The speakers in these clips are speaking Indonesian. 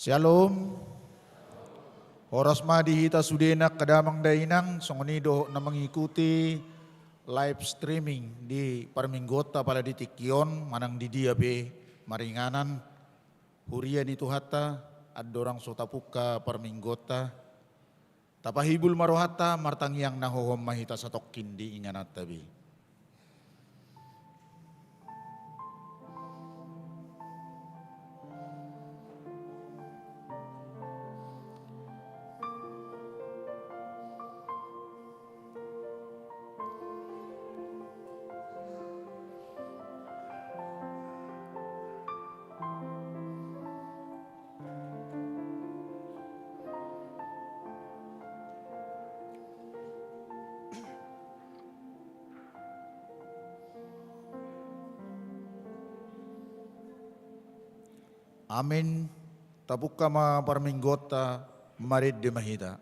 Shalom. Oras madihita sudena kadamang dainang songonido na mengikuti live streaming di Parminggota pada di Tikion manang di diabe maringanan huria di tuhata adorang sotapuka Parminggota tapahibul marohata martangyang nahohom mahita satokin di inganat tabi. Amin. Tabuka ma Parminggota marid de mahita.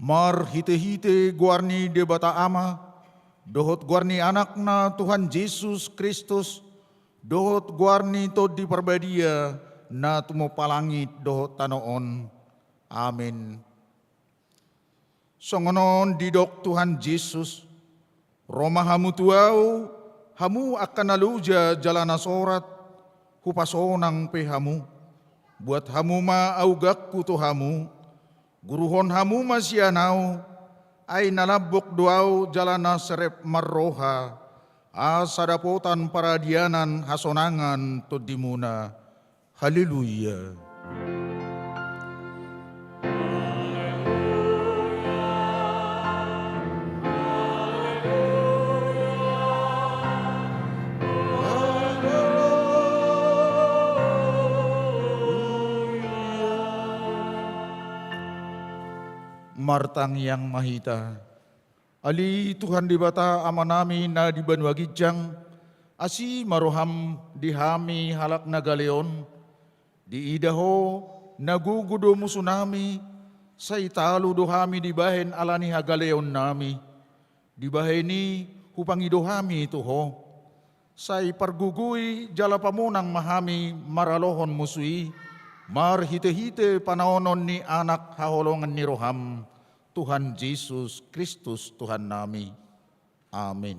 Mar hite-hite guarni de bata ama, dohot guarni anak na Tuhan Yesus Kristus, dohot guarni to di perbadia na tumo palangit dohot tanoon. Amin. Songonon didok Tuhan Yesus, Roma hamu tuau, hamu akan naluja jalana sorat, hupasonang pehamu, buat hamu ma augak kuto hamu, guruhon hamu masyanau, ay nalabok duau jalana serep marroha, asadapotan paradianan hasonangan todimuna. Haleluya. Martang yang mahita, ali Tuhan di bata amanami na di banwa gijang, asi maroham di hami halak na galeon, di idaho nagugudo musunami, sa italo dohami di bahen alani hagaleon nami, di baheni hupangidohami ituho, sa ipargugui jalapamunang mahami maralohon musui, mar hite-hite panaonon ni anak haholongan ni roham, Tuhan Yesus Kristus Tuhan nami. Amin.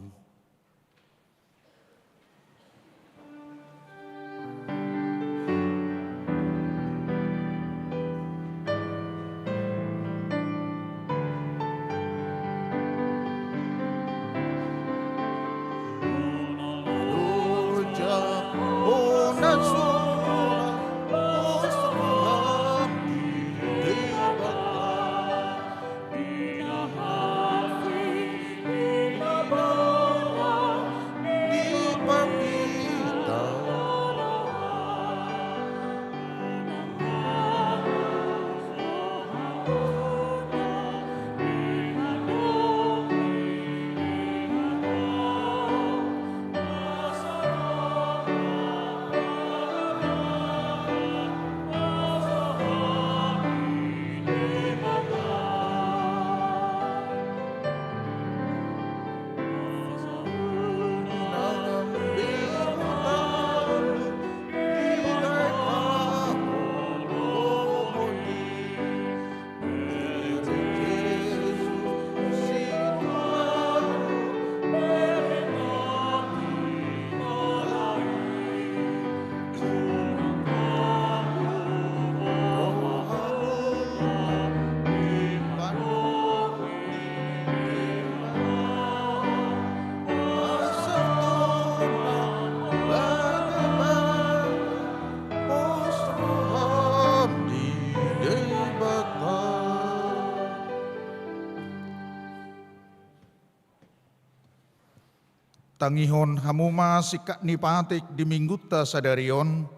tangihon hamuma sikak nipatik di minggutta sadarion,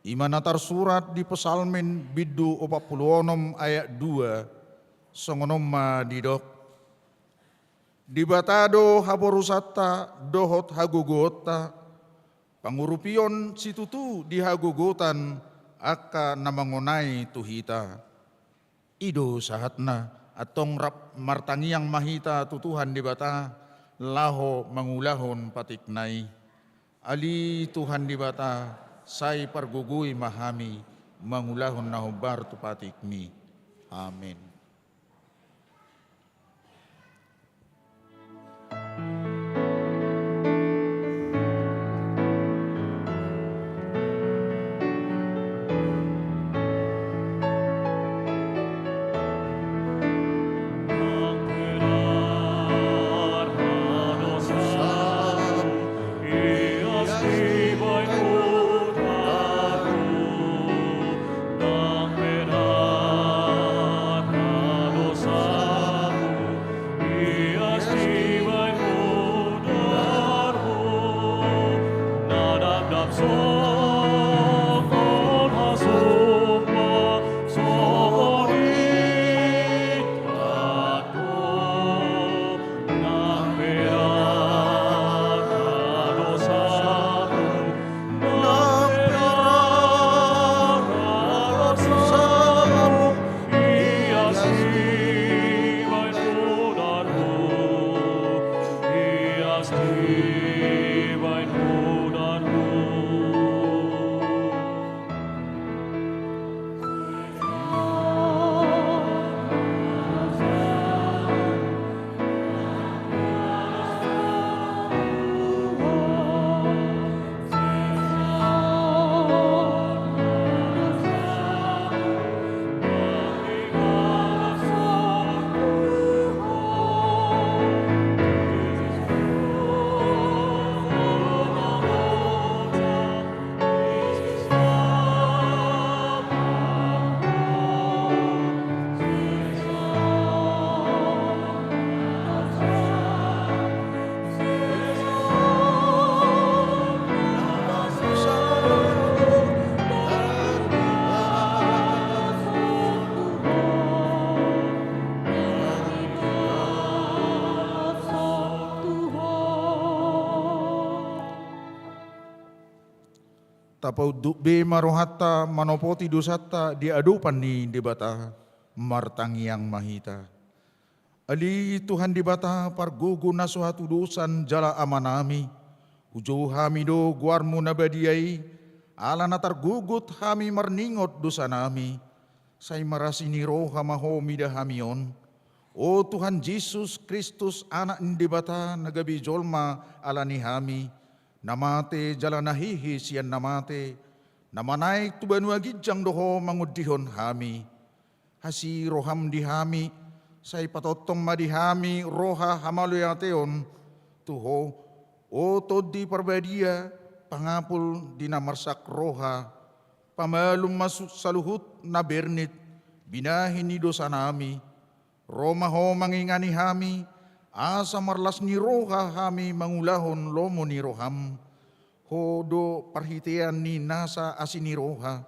imana tersurat di pesalmin biddu 46 ayat 2, songonomma didok. Dibatado haborusata dohot hagugota, pangurupion situtu dihagugutan aka namangonai tuhita. Ido sahatna atong rap martangiang mahita tutuhan di bata laho mangulahon patiknai. Ali Tuhan di bata say pargugui mahami mangulahon nahubar tu patikmi. Amin. Tapau dukbe marohata manopoti dosata diadupan ni debata martangiang mahita. Ali Tuhan dibata pargugu nasuhatu dosan jala amanami. Ujo hamido guarmu nabadiai ala natar gugut hami marningot dosa nami. Say marasini roha mahomida hamion. O Tuhan Yesus Kristus anak dibata nagabi jolma ala ni hami. Namate jala nahihi sian namate, namanaik tu banua gijang doho mangudihon hami. Hasi roham dihami, say patotong madihami roha hamaluyateon, tuho, o todi parbadia, pangapul dinamarsak roha, pamalum masuk saluhut na bernit, binahini dosa nami, Roma ho mangingani hami, asa marlas ni roha hami mangulahon lomo ni roham. Hodo parhitean ni nasa asini roha.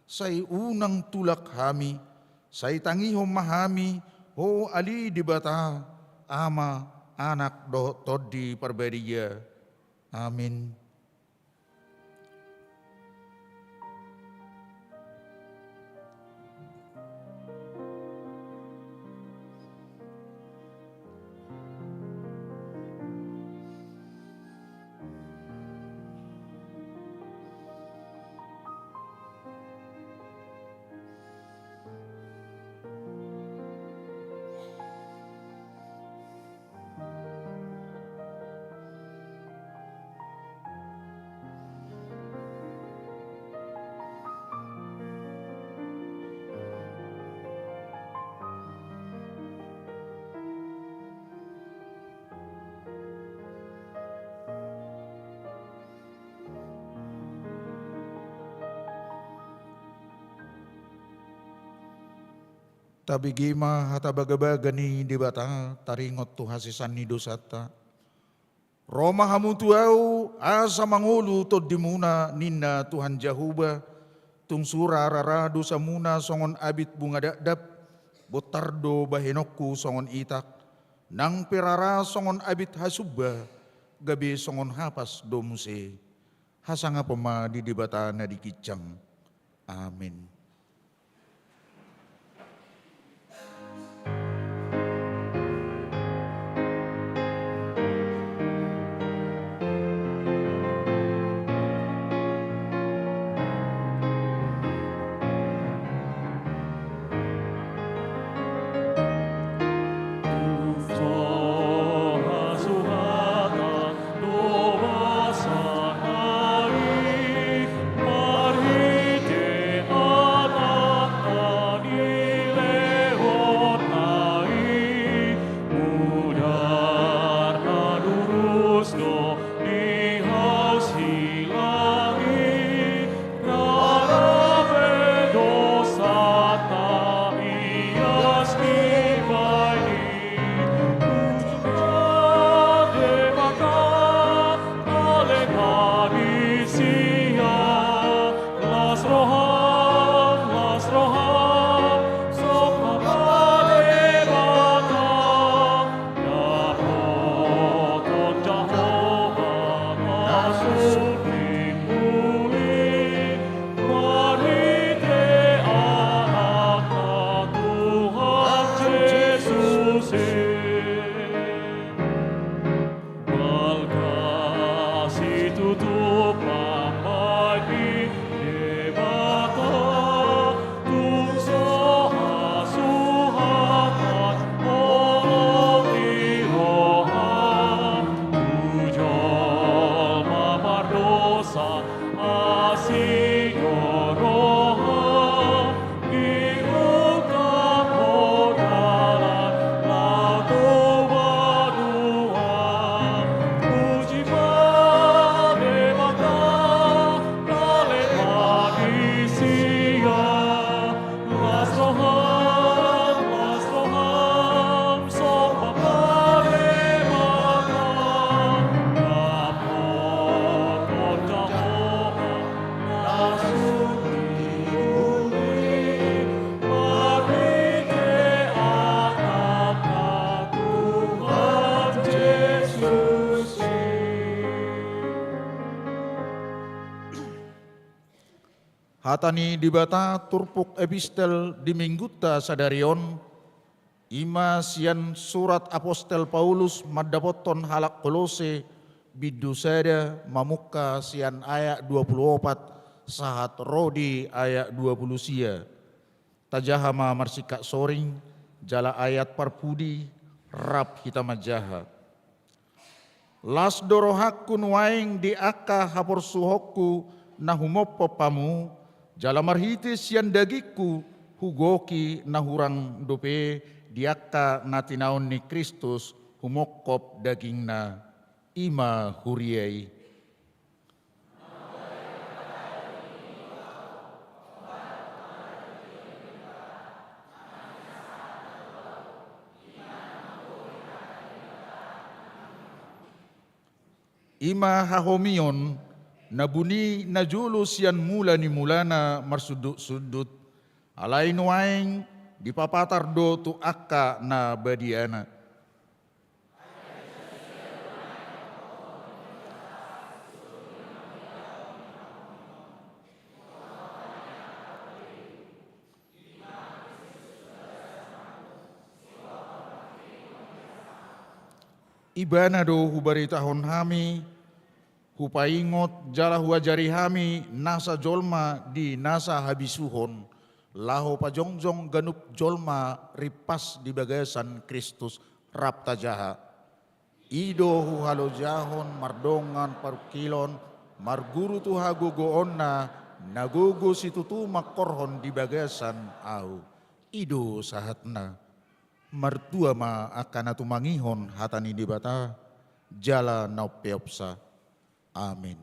Say unang tulak hami. Say tangihom mahami. Ho ali dibata. Ama anak do todi parbadiya. Amin. Tabigima hatabagabaga ni dibata taringot tu hasisan ni dosata. Roma hamu tuau asa mangulu tod dimuna ninna Tuhan Jahuba tung sura raradu samuna songon abit bunga dakdap botardo bahenokku songon itak nang perara songon abit hasubba gabe songon hapas domuse hasanga pema di dibata na dikicang. Amin. Hatani dibata turpuk epistel di mingguta sadarion ima sian surat apostel Paulus madapoton halak Kolose bidusada mamuka sian ayat 24 sahat rodi ayat 20 sia tajahama marsika soring jala ayat parpudi rap hitamajaha las dorohakun waing di aka hapor suhokku nahumoppo pamu jala marhite sian dagiku hugoki nahurang dope diakka natinaon ni Kristus humokop dagingna ima huriai. Ima hahomion nabuni najulu sian mula ni mulana marsudut-sudut alain waing dipapatar do tu akka na badiana. Ibana do hubari tahun hami hupaingot jala huajari hami nasa jolma di nasa habisuhon laho pajongjong ganup jolma ripas di bagasan Kristus rapta jaha ido huhalo jahon mardongan parukilon marguru tuhago goonna nagugo situtu makorhon di bagasan au ido sahatna martua ma akan atu mangihon hatani di bata jala naupeopsa. Amin.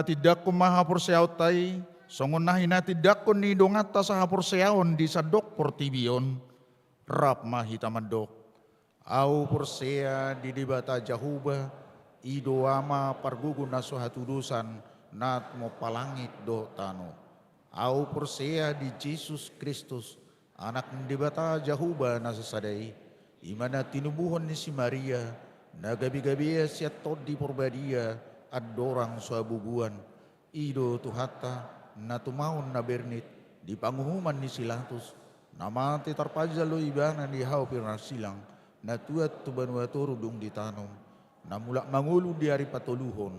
tidak ko mahapurseaw tay, songon na hinatidak ko ni dongat ta sa hapurseaon di sa dok portibion, rap mahitamandok. Au porsea di dibata jahuba, ido ama pargugun na hatudusan, nat mo palangit do tano. Au porsea di Jesus Kristus, anak di bata jahuba na sasadai, imana tinubuhon ni si Maria, na gabi-gabi siya tod di porbadia, at dorang suabubuan, ido tuhata, na tumaon na bernit, di panguhuman ni silatus, na mati tarpajalo ibana di hao pirnasilang, na tuat tubanwatoro dung ditanom, na mula mangulo di hari patuluhon,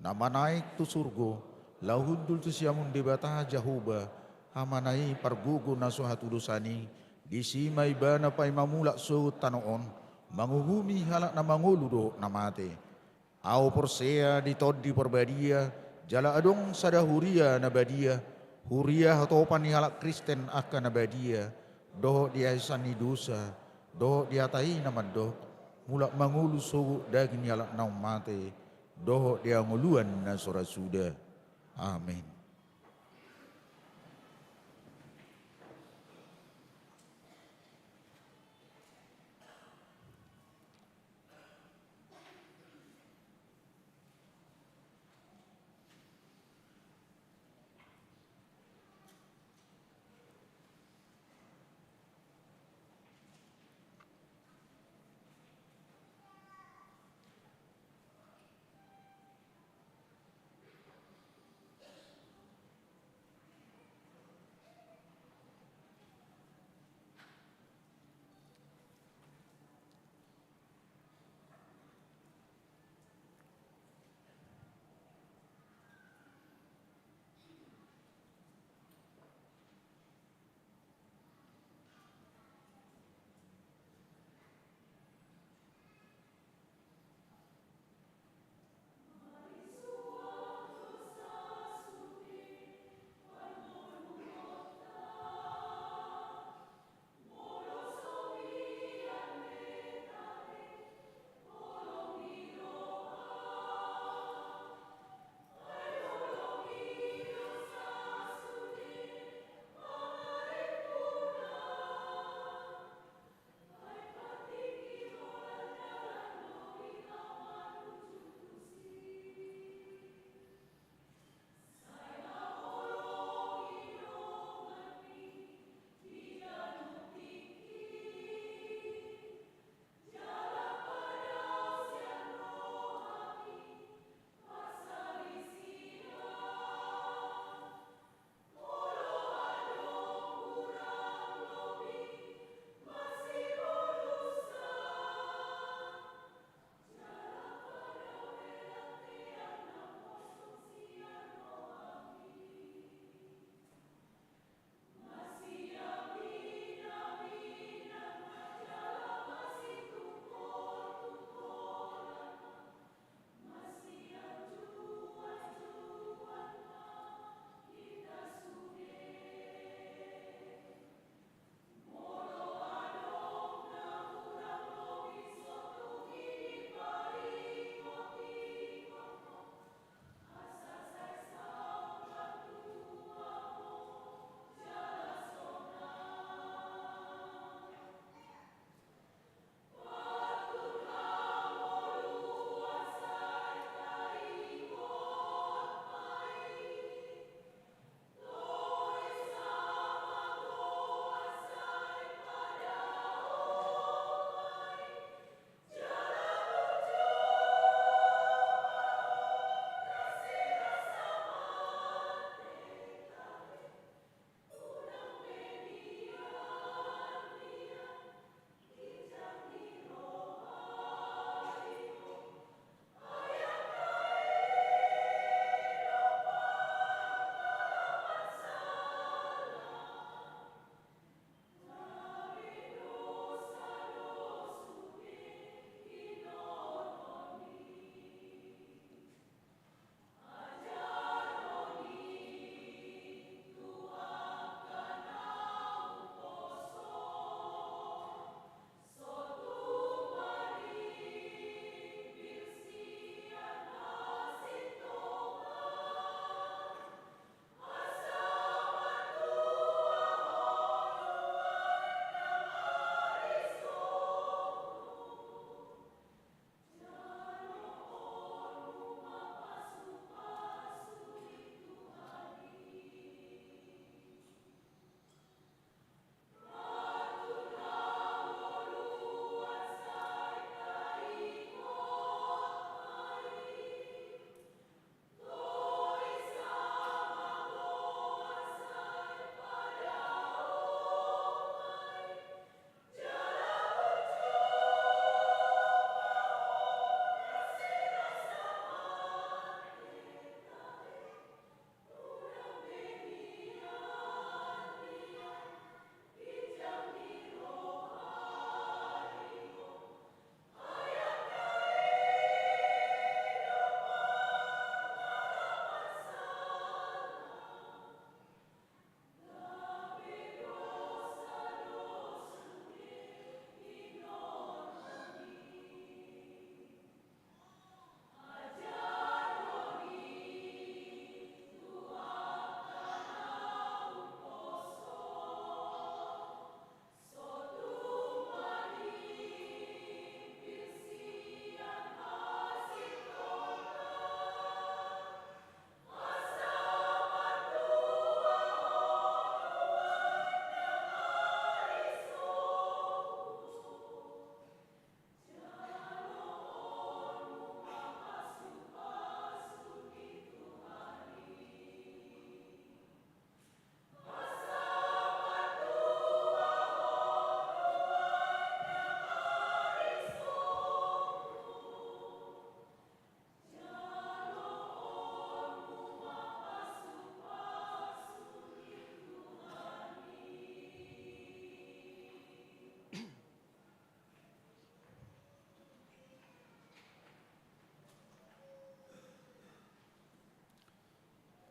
na manaik tu surgo, lahundul tu siamun di bata jahuba, hamanai pargugo na suhatudusani, di simay ba na pa'y mamula so tanoon, manguhumi halak na mangulo do na mate. Au porsea di tod di porbadia, jala adong sada huria na badia, huria hatopan ni halak Kristen akan na badia, doh di aisan ni dosa, doh di atai naman doh, mulak mangulo so daging ni halak na mate, doh di anguluan na sorasuda. Amin.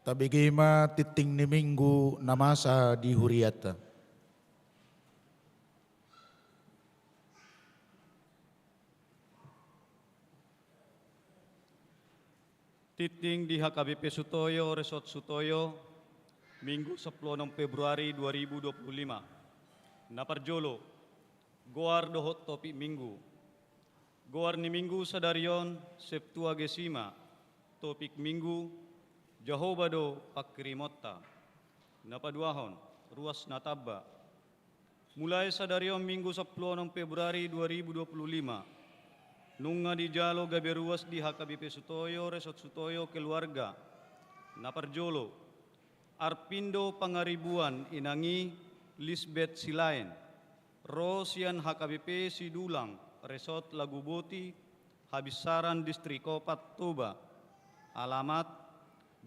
tabigima titing ni minggu namasa di huriata. Titing di HKBP Sutoyo, Resort Sutoyo, Minggu 10 Februari 2025. Naparjolo, Goar dohot topi Minggu. Goar ni Minggu sadarion, Septuagesima, topik Minggu, Jahobado Pakrimota. Napaduahon, Ruas Nataba. Mulai sadarion Minggu 10 Februari 2025. Nunga di jalo gabe ruas di HKBP Sutoyo, Resort Sutoyo keluarga. Naparjolo, Arpindo Pangaribuan inangi Lisbeth Silain. Rosian HKBP Sidulang, Resort Laguboti, Habisaran Distrik Opat Toba. Alamat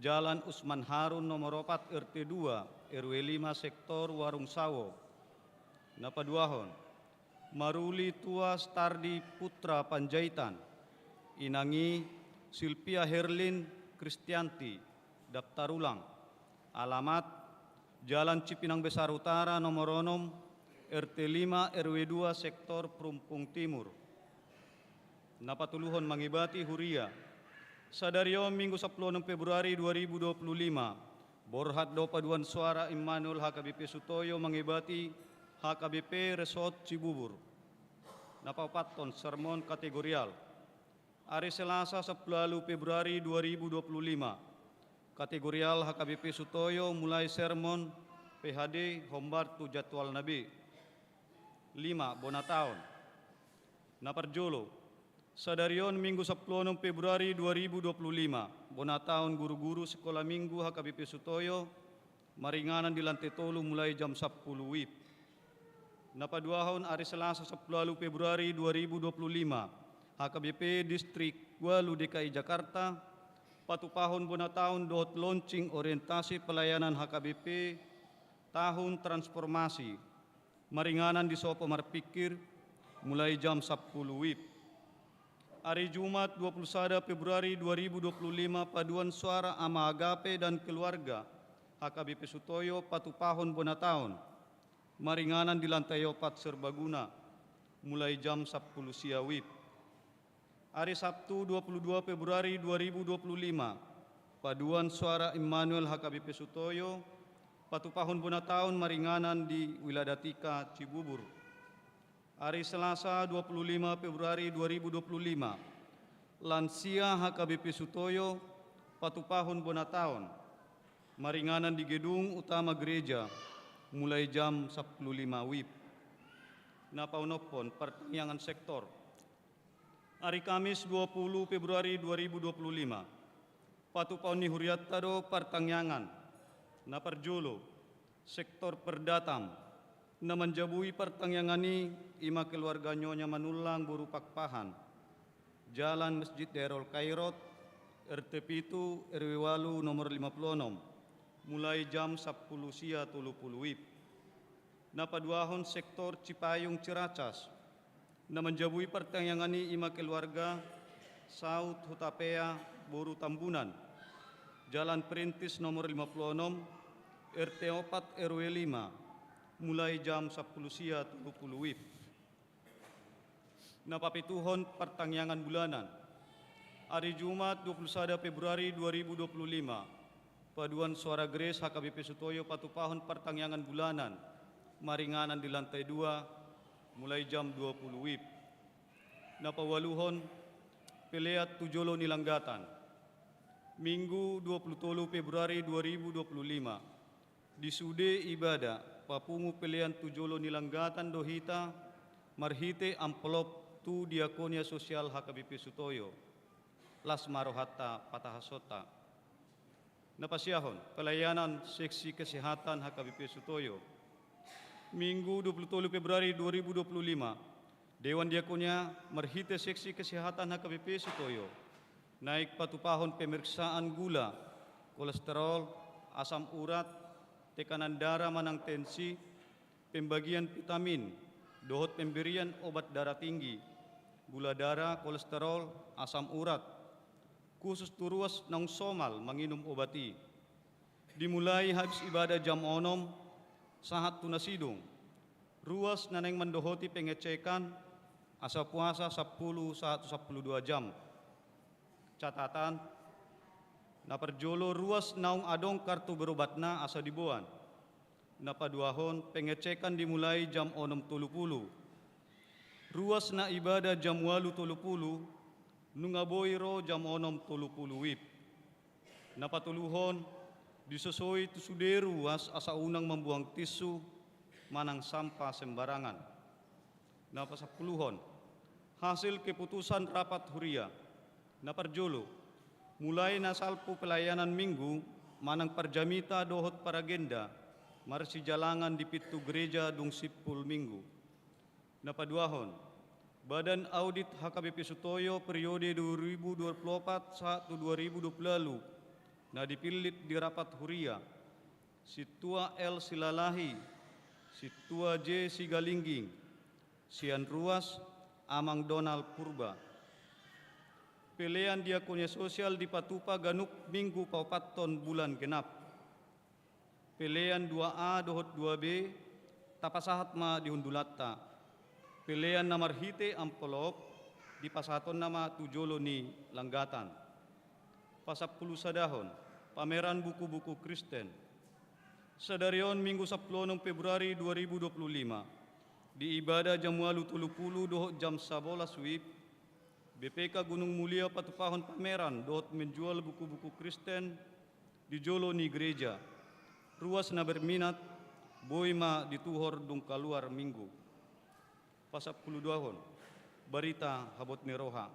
Jalan Usman Harun nomor 4 RT 2 RW 5 Sektor Warung Sawo. Napaduahon, Maruli Tua Stardi Putra Panjaitan, inangi Silvia Herlin Kristianti, daftar ulang. Alamat Jalan Cipinang Besar Utara nomor 6 RT 5 RW 2 Sektor Perumpung Timur. Napatuluhon mangibati huria. Sadario Minggu 10 Februari 2025, Borhat do paduan suara Immanuel HKBP Sutoyo mangibati HKBP Resort Cibubur. Napapaton sermon kategorial. Hari Selasa 10 Februari 2025. Kategorial HKBP Sutoyo mulai sermon PHD Hombartu Jadwal Nabi. 5. Bonataon. Naparjolo. Sadarion Minggu 10 Februari 2025. Bonataon guru-guru Sekolah Minggu HKBP Sutoyo. Maringanan di lantai tolu mulai jam 10 WIB. Napaduahon hari Selasa 10 Februari 2025, HKBP Distrik Walu DKI Jakarta, patupahon bonataon dohot launching orientasi pelayanan HKBP tahun transformasi, maringanan di Sopo Marpikir, mulai jam 10 WIB. Hari Jumat 21 Februari 2025, paduan suara ama agape dan keluarga, HKBP Sutoyo, patupahon bonataon, maringanan di lantai 4 Serbaguna, mulai jam 10 siang WIB. Hari Sabtu 22 Februari 2025, paduan suara Immanuel HKBP Sutoyo, patupahon bonataon maringanan di Wiladatika Cibubur. Hari Selasa 25 Februari 2025, lansia HKBP Sutoyo, patupahon bonataon, maringanan di Gedung Utama Gereja, mulai jam 15 WIB. Napaunopon pertanian sektor. Hari Kamis 20 Februari 2025. Patupahon ni Huriatado pertanian. Naparjolo sektor perdatam. Namanjabui pertanian ni ima keluarga nyonya manulang buru pakpahan. Jalan Masjid Darul Kairot RT 7 RW 8 nomor 56. Mulai jam 10 siang 30 WIB. Napaduahon sektor Cipayung Ciracas. Namanjabui pertanian ni ima keluarga Saud Hutapea Boru Tambunan. Jalan Perintis nomor 56 RT 4 RW 5. Mulai jam 10 siang 30 WIB. Napapituhon pertanian bulanan. Hari Jumat 21 Februari 2025. Paduan suara Grace HKBP Sutoyo patupahon pertanian bulanan, maringanan di lantai 2, mulai jam 20 WIB. Napawaluhon Peleat Tujolo Nilanggatan. Minggu 27 Februari 2025. Di Sude Ibadah, Papungu Pelean Tujolo Nilanggatan Dohita, Marhite Amplop Tu Diakonia Sosial HKBP Sutoyo. Las Marohata Patahasota. Napasiyahon, pelayanan seksi kesehatan HKBP Sutoyo. Minggu 27 Februari 2025, Dewan Diakonia Marhite Seksi Kesehatan HKBP Sutoyo. Naik patupahon pemeriksaan gula, kolesterol, asam urat, tekanan darah manang tensi, pembagian vitamin, dohot pemberian obat darah tinggi, gula darah, kolesterol, asam urat, khusus turuas nang somal menginum obati. dimulai habis ibadah jam 6 sahat tunasidung. Ruas naneng mendohoti pengecekan asa puasa 10 saat 12 jam. Catatan, na perjolo ruas naung adong kartu berobatna asa dibuan. Na paduahon pengecekan dimulai jam 6.30. Ruas na ibadah jam 8.30, nungaboiro jam 6.30 wib. Na patuluhon, disesuai tusuderu ruas asa unang membuang tisu manang sampah sembarangan. Na pasapuluhon, hasil keputusan rapat huria. Na perjolo, mulai nasalpo pelayanan minggu manang perjamita dohot paragenda marsi jalangan di pitu gereja dung sipul minggu. Na paduahon, Badan Audit HKBP Sutoyo periode 2024 sampai 2020 na dipilit di rapat huria Situa L Silalahi, Situa J Sigalingging, Sian Ruas, Amang Donald Purba. Pilihan diakonia sosial di Patupa Ganuk Minggu Paupaton bulan genap. Pilihan 2A dohot 2B tapasahat ma dihundulatta. Pilihan namar hite amplop di pasaton nama tujolo ni langgatan. Pasapulu sadahon, pameran buku-buku Kristen. Sadarion Minggu 10 Februari 2025, di ibadah jam 8.30 dohot jam 11 wib, BPK Gunung Mulia Patupahon pameran dohot menjual buku-buku Kristen di jolo ni gereja. Ruas na berminat, boima dituhor dung kaluar minggu. Pasapulu duahon, barita habot neroha.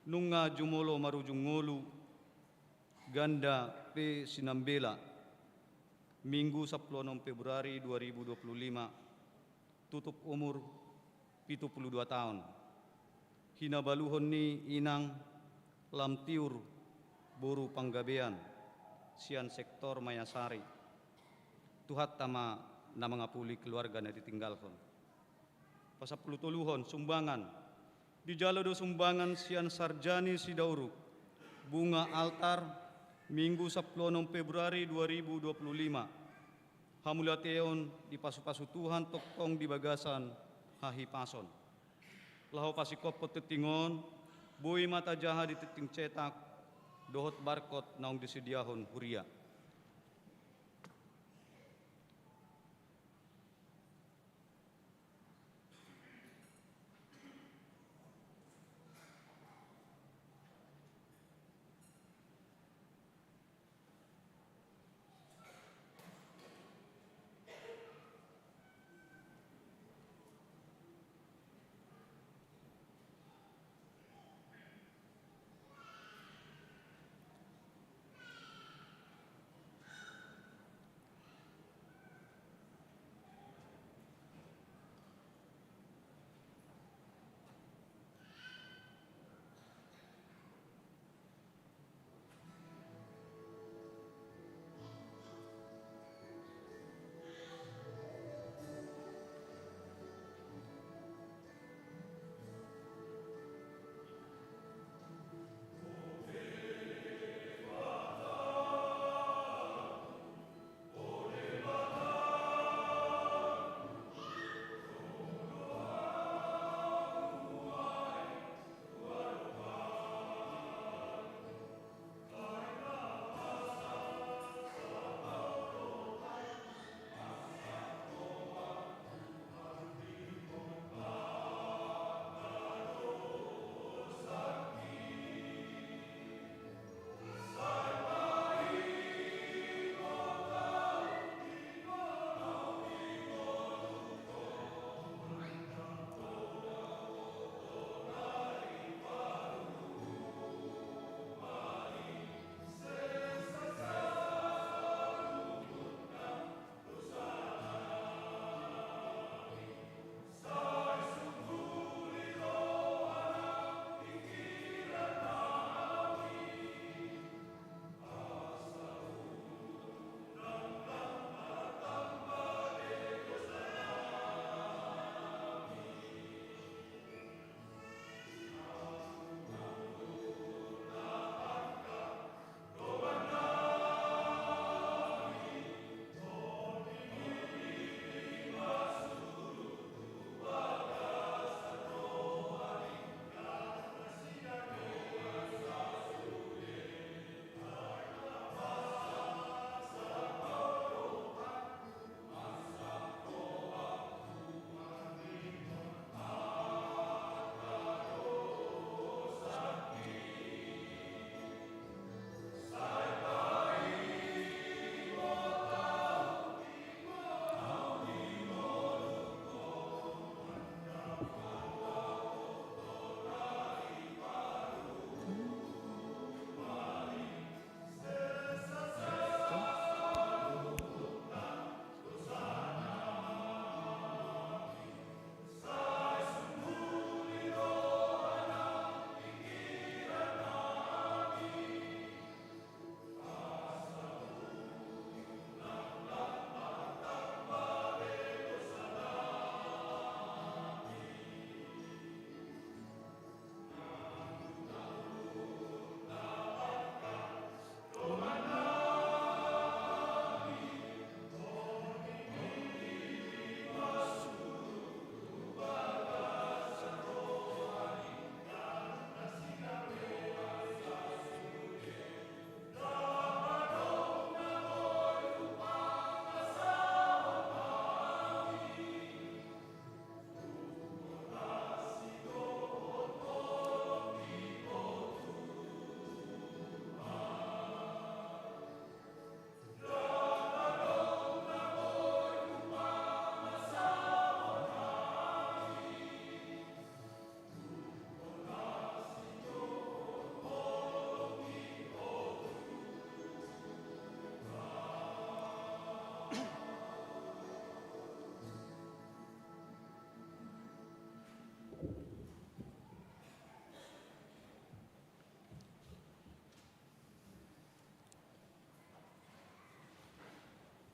Nunga jumolo marujung ngolu, ganda P. Sinambela, Minggu 10 Februari 2025, tutup umur 72 tahun. Hinabaluhon ni inang lamtiur boru panggabean, sian sektor Mayasari. Tuhat tama na mga puli keluarga na ditinggalkan. Pasapulu tuluhon, sumbangan. Di jalado sumbangan sian Sarjani Sidauruk, bunga altar, Minggu 10 Februari 2025. Hamulateon di pasu-pasu Tuhan tokong di bagasan hahipason. Lahu pasikop tetingon, bui mata jaha di titing cetak, dohot barkot naung disediahon huria.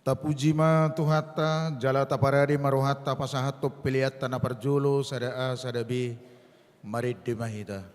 Tapujima tuhatta jala taparadi maruhatta pasahat top pilihat tanah perjolo sada A sada B marid dimahita.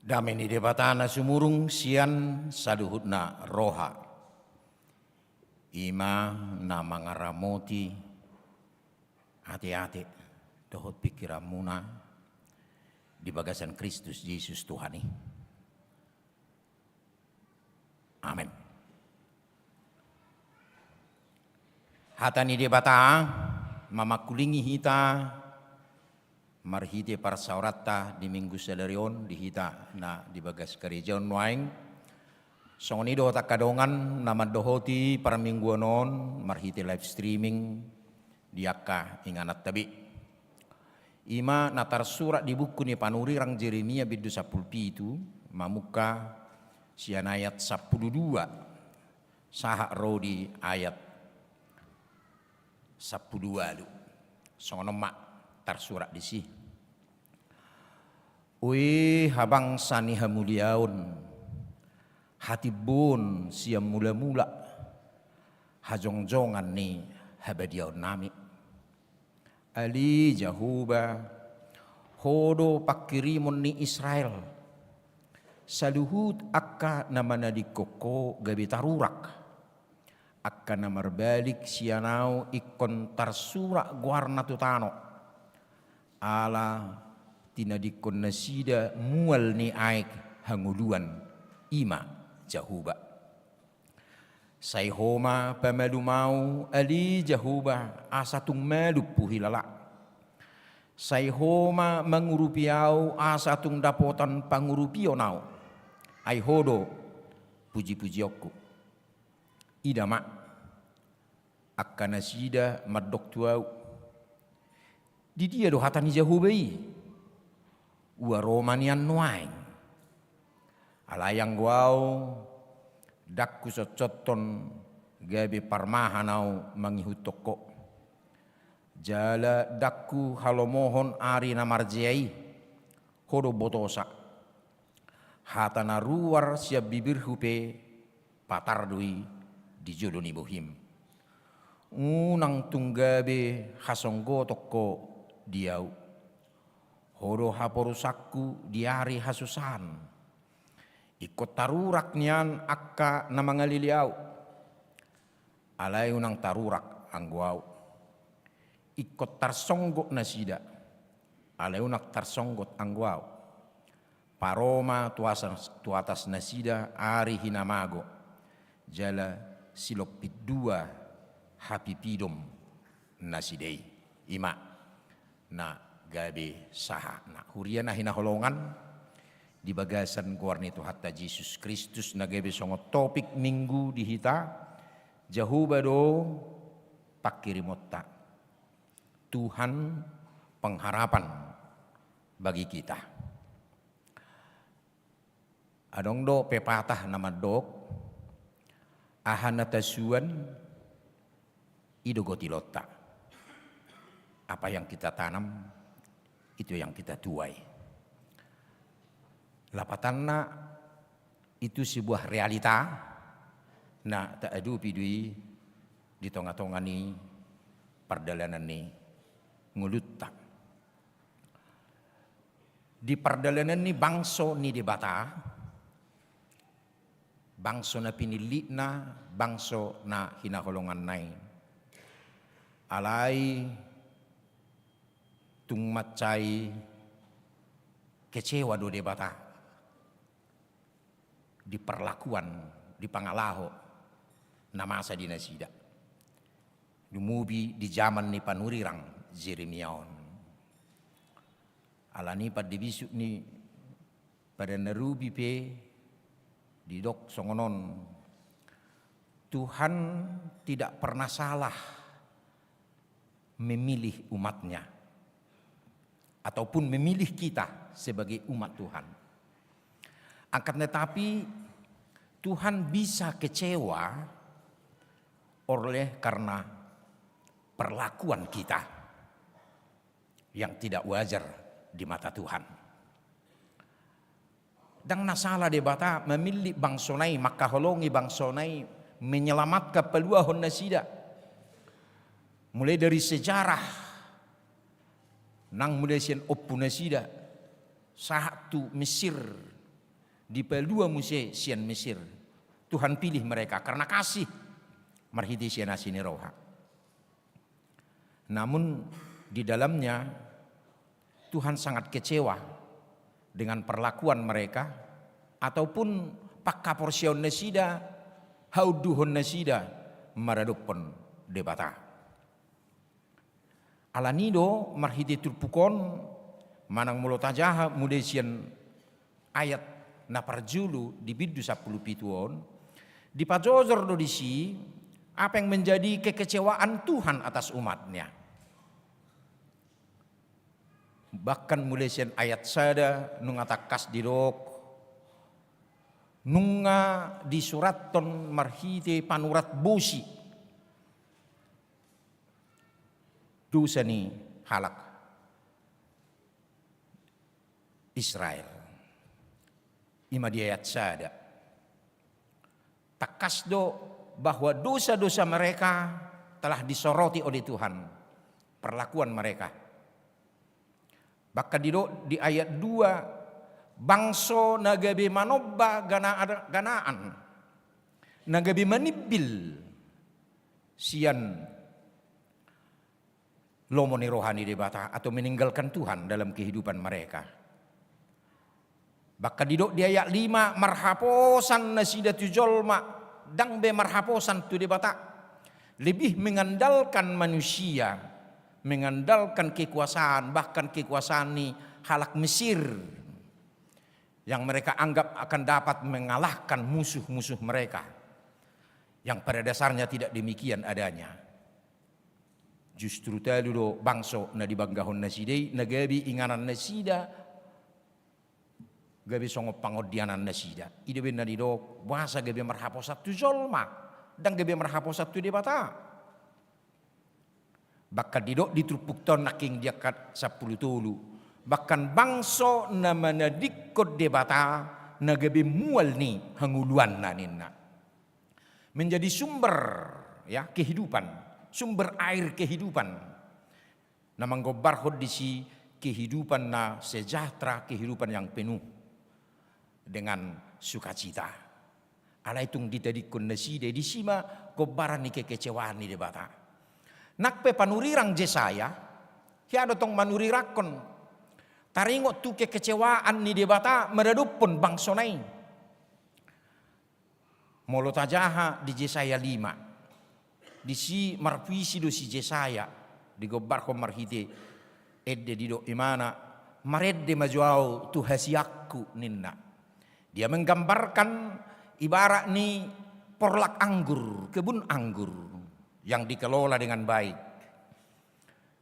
Dameni debatana sumurung sian saduhutna roha. Ima na mangaramoti hati-hati dohot pikiramuna di bagasan Kristus Yesus Tuhani. Amin. Hatani debata mamakulingi hita marhite parsaurata di minggu sadarion dihita na di bagas gereja waing songonido takadongan nama dohoti para mingguanon marhite live streaming diaka inganat tabi ima natar surat di buku ni panuri rang Jeremia bidu 10 itu mamuka sian ayat 12 sahak rodi ayat 12 lu songono mak tar surat di si ui habang sani hamuliaun hati bon siam mula-mula hajong-jongan ni habadiaun nami ali jahuba hodo pakirimun ni Israel saluhut akka namana di koko gabi tarurak akka namar balik sianau ikon tarsura guarna tutano ala tinadikon nasida mual ni aik hanguluan ima jahuba sai homa pamalu mau ali jahuba asatung malu puhilala sai homa mangurupiau asatung dapotan pangurupio nau ai hodo puji-pujiokku idama akkana sida maddok tuau di dia do hatani jahubai wa romanian nuaing alayang guau dakku socoton gabe parmahanau mangihutoko jala dakku halomohon ari namarjai hodo botosa hatana ruar siap bibir hupe patardui di jodoni bohim unang tunggabe hasonggo toko diau hodo haporusakku diari hasusan ikut tarurak nian akka namangaliliau alay unang tarurak angguau ikut tarsonggot nasida alay unak tarsonggot angguau paroma tuatas nasida ari hinamago jala silopit dua hapipidom nasidei ima na gabe saha na huriana hinaholongan di bagasan guarnito hatta Yesus Kristus na gabe songo topik minggu dihita jahubado pakirimotta Tuhan pengharapan bagi kita adong do pepatah nama dok ahanatasuan idogotilota apa yang kita tanam itu yang kita tuai lapatanna itu sebuah realita na tak adu pidui di tonga-tonga ni perdalanan ni ngulutta di perdalanan ni bangso ni debata bangso na pinili na bangso na hinaholongan nai alay tungmatcay kecewa do debata di perlakuan di pangalaho na masa dinasida dumubi di zaman ni panurirang Jeremiaon alani pad dibisuk ni pada narubi pe di dok songonon Tuhan tidak pernah salah memilih umatnya ataupun memilih kita sebagai umat Tuhan. Akan tetapi Tuhan bisa kecewa oleh karena perlakuan kita yang tidak wajar di mata Tuhan. Dang nasalah debata memilih bangsonai maka holongi bangsonai menyelamatkan peluahon nasida. Mulai dari sejarah nang mulai sian oppu nasida satu Mesir di pelua muse sian Mesir. Tuhan pilih mereka karena kasih marhidi sian asini roha. Namun di dalamnya Tuhan sangat kecewa dengan perlakuan mereka ataupun pakka porsion nasida hauduhon nasida maradopon debata alanido marhidi turpukon manang mulo tajaha mudesian ayat na parjulu di bidu 10 pituon di pajojor do disi apa yang menjadi kekecewaan Tuhan atas umatnya. Bahkan mudesian ayat sada nunga takas dirok nunga di suraton marhite panurat bosi dosa ni halak Israel. Ima di ayat sada. Takas do bahwa dosa-dosa mereka telah disoroti oleh Tuhan. Perlakuan mereka. Bahkan di ayat 2. Bangso nagabe manobba ganaan. Nagabe manibil. Sian lomoni rohani debata atau meninggalkan Tuhan dalam kehidupan mereka. Bahkan di ayat 5 marhaposan nasida tujolma dang be marhaposan tu debata lebih mengandalkan manusia, mengandalkan kekuasaan, bahkan kekuasaan ni halak Mesir yang mereka anggap akan dapat mengalahkan musuh-musuh mereka yang pada dasarnya tidak demikian adanya. Justru tadi do bangso na dibanggahon nasidai nagabi inganan nasida gabi songo pangodianan nasida. Ide ben nadido bahasa gabi marhaposat tu zolma dan gabi marhaposat tu debata. Bahkan didok ditrupukton naking diakat 10 tulu. Bahkan bangso na manadikot debata na gabi mual ni hanguluan na ninna. Menjadi sumber ya kehidupan, sumber air kehidupan. Namang gobarhod di si kehidupan na sejahtera, kehidupan yang penuh dengan sukacita. Ala itung ditadikon nasida di sima kobaran ni kekecewaan ni debata. Nakpe panurirang Jesaya, hiado tong manurirakon. Taringot tu kekecewaan ni debata meredupon bangsonai. Molo tajaha di Jesaya 5. Di si marpuisi do si Jesaya di gobar ko marhite edde di do imana maredde majuau tu hasiakku ninna. Dia menggambarkan ibarat ni porlak anggur, kebun anggur yang dikelola dengan baik.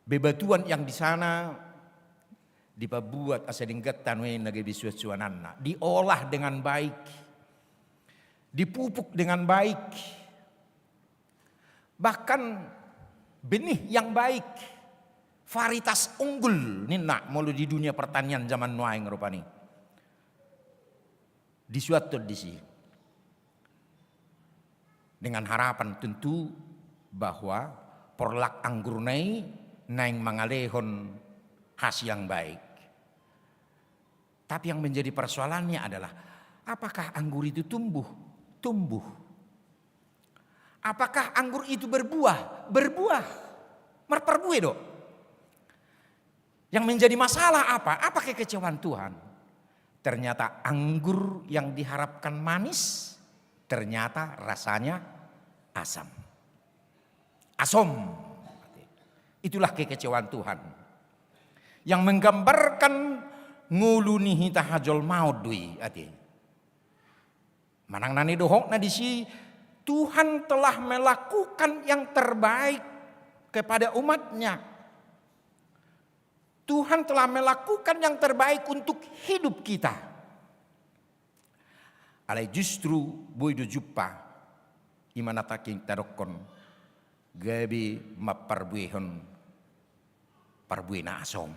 Bebatuan yang di sana dipabuat asadingkatan we nagabi suacuananna, diolah dengan baik, dipupuk dengan baik. Bahkan benih yang baik, varietas unggul ninna mulu di dunia pertanian zaman nuaing rupani. Disuatu di sini dengan harapan tentu bahwa porlak anggur naing mangalehon hasil yang baik. Tapi yang menjadi persoalannya adalah apakah anggur itu tumbuh? Apakah anggur itu berbuah? Merperbue dok. Yang menjadi masalah apa? Apa kekecewaan Tuhan? Ternyata anggur yang diharapkan manis, ternyata rasanya asam. Itulah kekecewaan Tuhan. Yang menggambarkan ngulunihi tahajul maut dui ati. Manang nani dohok na disi Tuhan telah melakukan yang terbaik kepada umatnya. Tuhan telah melakukan yang terbaik untuk hidup kita. Alai justru boido juppa imanataking tarokon gabi maparbuehon parbuena asom.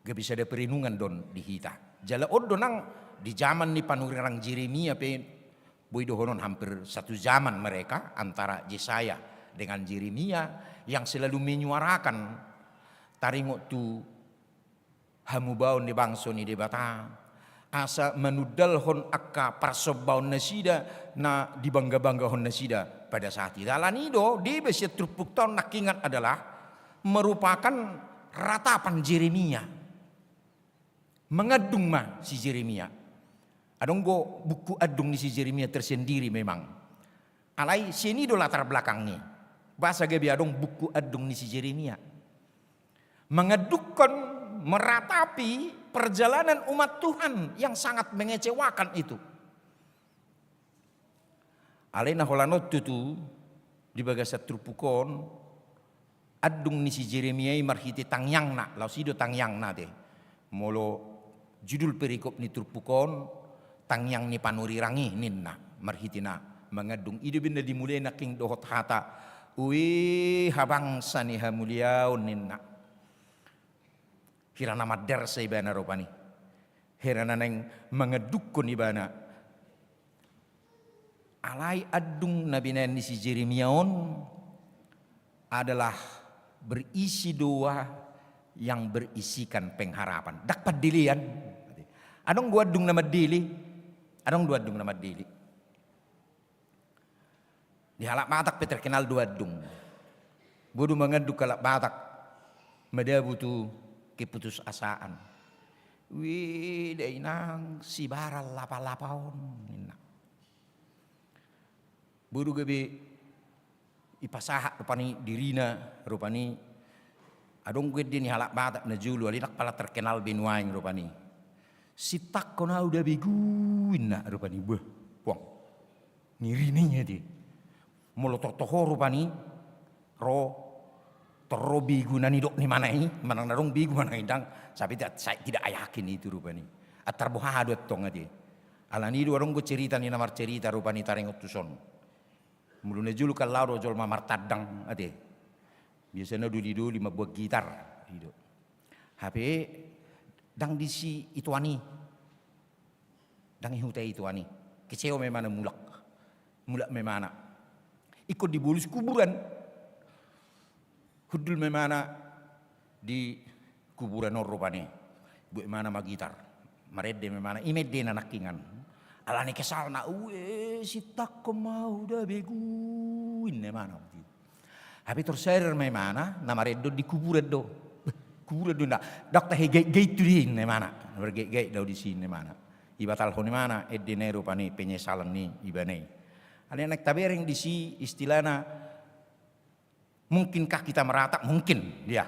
Gabi sada perinungan don di hita. Jala oddo nang di zaman ni panurirang Jeremia pe boido honon hampir satu zaman mereka antara Yesaya dengan Jeremia yang selalu menyuarakan taringot tu hamubaon di bangso ni debata asa menudalhon akka parsobaon nasida na dibangga-banggahon nasida pada saat itu. Alanido di besia trupukton nakingat adalah merupakan ratapan Jeremia. Mengadung si Jeremia. Adonggo buku adung ni si Jeremia tersendiri memang. Alai sini do latar belakangnya. Bahasa gabi adong buku adung ni si Jeremia. Mengadukkan meratapi perjalanan umat Tuhan yang sangat mengecewakan itu. Alena holanot tu di bagasa trupukon adung ni si Jeremia marhiti tangyang na lausido tangyang na de molo judul perikop ni trupukon tangyang ni panurirangi ninna marhiti na mengadung ide benda dimulai na king dohot hata uwi habangsa ni hamuliaun ninna hirana madar sa ibana ropani hirana neng mengedukon ibana alai adung nabinan ni si Jeremiaon adalah berisi doa yang berisikan pengharapan. Dapat dilian. Adong gua adung nama dili. Adong dua adung nama dili. Di halak Batak terkenal dua adung. Bodoh mengeduk halak Batak. Meda butuh keputus asaan. Wih, dainang si baral lapa-lapaon. Bodoh gabe ipasaha rupani dirina rupani adong gede ni halak Batak na julu alinak pala terkenal binuaing rupani sitak kona udah beguin na rupani beh puang ngirininya di molo toho rupani ro toro bigu nani dok ni mana ini manang narong bigu mana indang tapi saya tidak yakin itu rupani atar boha dua tong aja alani dua orang gue cerita ni namar cerita rupani taring utuson mulune julu kalau rojol mamar tadang ade biasanya dulu lima buah gitar hidup HP dang disi ituani dang ihutai ituani kecewa memana mulak memana ikut di bulus kuburan hudul memana di kuburan orupane bu mana ma gitar marede memana imede na nakingan alani kesal na uwe si tak mau dah beguin mana tapi terser mana nama redo di kuburan do nak dokter hege tu di mana bergege do di sini mana ibatal honi mana edinero pani penyesalan ni ibane ali anak tabering di si istilahna mungkinkah kita meratap mungkin dia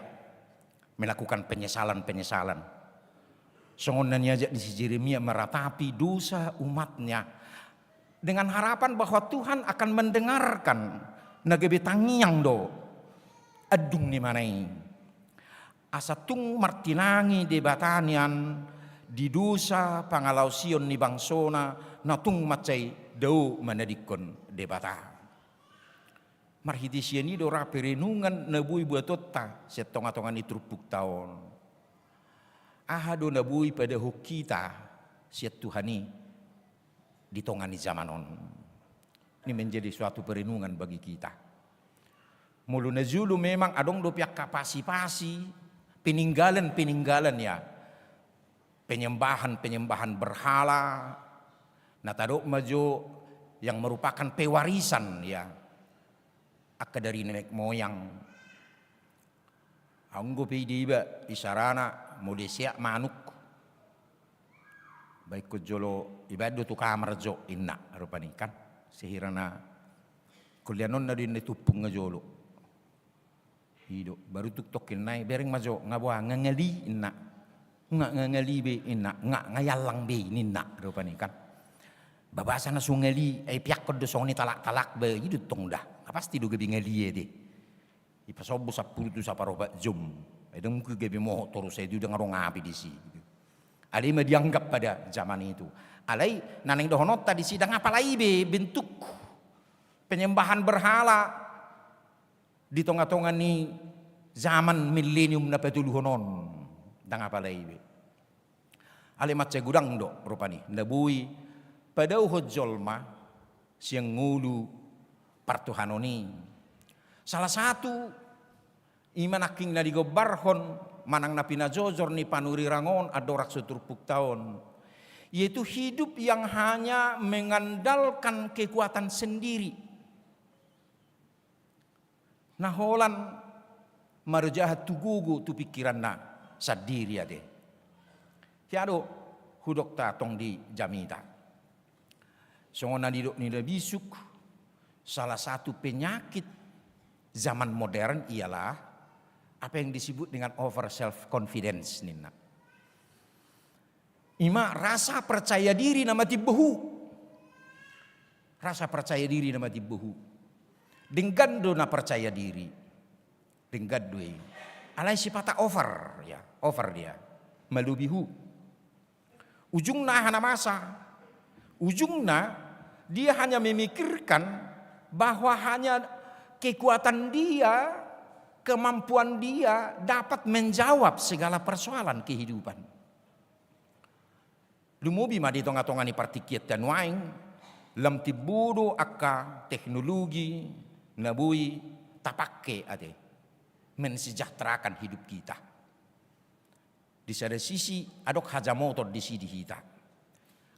melakukan penyesalan songonannya aja di si Jeremia meratapi dosa umatnya dengan harapan bahwa Tuhan akan mendengarkan nagebe tangiang do adung ni manai asatung martinangi debatanian di dosa pangalau sion ni bangsona natung macai dau manadikon debata marhiti siani do ra perenungan nabui buatotta setonga-tongan itrupuk taon ahado nabui pada hukita siat Tuhani ditongani zamanon. Ini menjadi suatu perenungan bagi kita. Mulu nazulu memang adong do piak kapasi-pasi peninggalan ya. Penyembahan berhala. Natadok majo yang merupakan pewarisan ya. Akka dari nenek moyang. Anggo peidiba isarana modesya manuk baik ko jolo ibado tu kamar jo inna rupani kan sehirana kulyanon na din itupung nga jolo hido baru tuk tokin nai bereng majo ngabwa ngangali inna ngangali be inna ngayalang be ninna rupani kan babasa na sungali ay piak ko do soni talak be hido tong dah pasti do gabi ngali de ipasobo sa pulutu sa paroba jom edeng ku gabi mo terus saya juga ngarong api di sini. Alai dianggap pada zaman itu. Alai naneng dohonot tadi sidang apa lagi bentuk penyembahan berhala di tengah-tengah ni zaman milenium na petuluhonon dang apa lagi. Alai macam gudang do rupani nabui pada uhojolma siang ngulu partuhanoni. Salah satu iman aking na digobarhon manang na pinajojor ni panuri rangon adorak suturpuk tahun yaitu hidup yang hanya mengandalkan kekuatan sendiri naholan marjahat tugugu tu pikiran na sadiri ade tiado hudok tatong di jamita songona didok ni bisuk salah satu penyakit zaman modern ialah Apa yang disebut dengan over self confidence nina. Ima rasa percaya diri nama tibehu. Rasa percaya diri nama tibehu. Dengan dona percaya diri. Dengan doi. Alai sifata over ya, over dia. Melubihu. Ujungna hana masa. Ujungna dia hanya memikirkan bahwa hanya kekuatan dia, kemampuan dia dapat menjawab segala persoalan kehidupan. Lumubi ma di tonga-tonga ni partikiat dan waing, lam tibudo akka teknologi nabui tapake ade mensejahterakan hidup kita. Di sada sisi adok hajamotor di sini kita.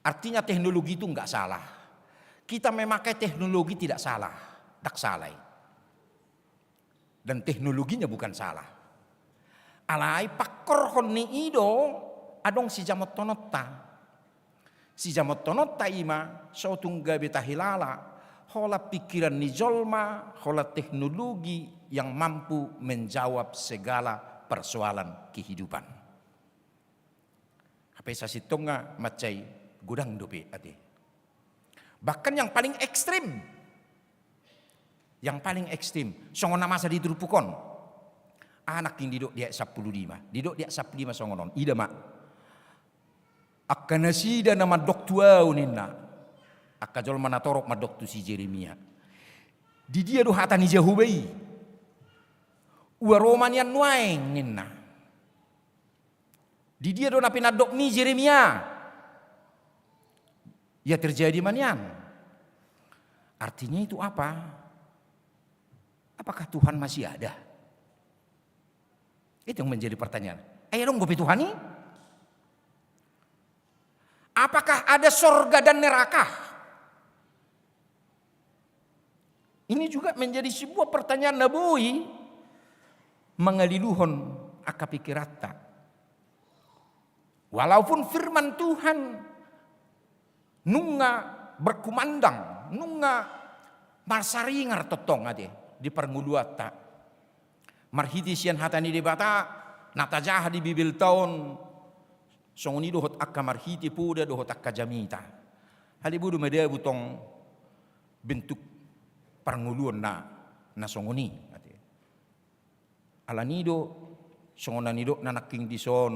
Artinya teknologi itu enggak salah. Kita memakai teknologi tidak salah, tak salah. Dan teknologinya bukan salah. Alai pakor honni ido adong si jamot tonotta. Si jamot tonotta ima sautung gabe tahilala hola pikiran ni jolma, hola teknologi yang mampu menjawab segala persoalan kehidupan. Apa sasitonga macai gudang dope ade. Bahkan yang paling ekstrim. Yang paling ekstrim, songon masa di Trupukon. Anak yang didok dia 15, didok dia 15 songonon. Ida mak. Akka nasida nama doktua uninna. Akka jol manatorok ma doktu si Jeremia. Di dia do hata ni Jahubai. Ua Romanian nuaeng ninna. Di dia do napina dok ni Jeremia. Ya terjadi manian. Artinya itu apa? Apakah Tuhan masih ada? Itu yang menjadi pertanyaan. Ayo dong gopi Tuhan ini. Apakah ada sorga dan neraka? Ini juga menjadi sebuah pertanyaan nabui. Mengaliluhon aka pikirata. Walaupun firman Tuhan nunga berkumandang, nunga marsaringar totong ade. Di pernguluata marhiti sian hatani debata natajah di bibil tahun songoni dohot akka marhiti puda dohot akka jamita halibudu media butong bentuk pernguluan na songoni alanido songonanido nanaking dison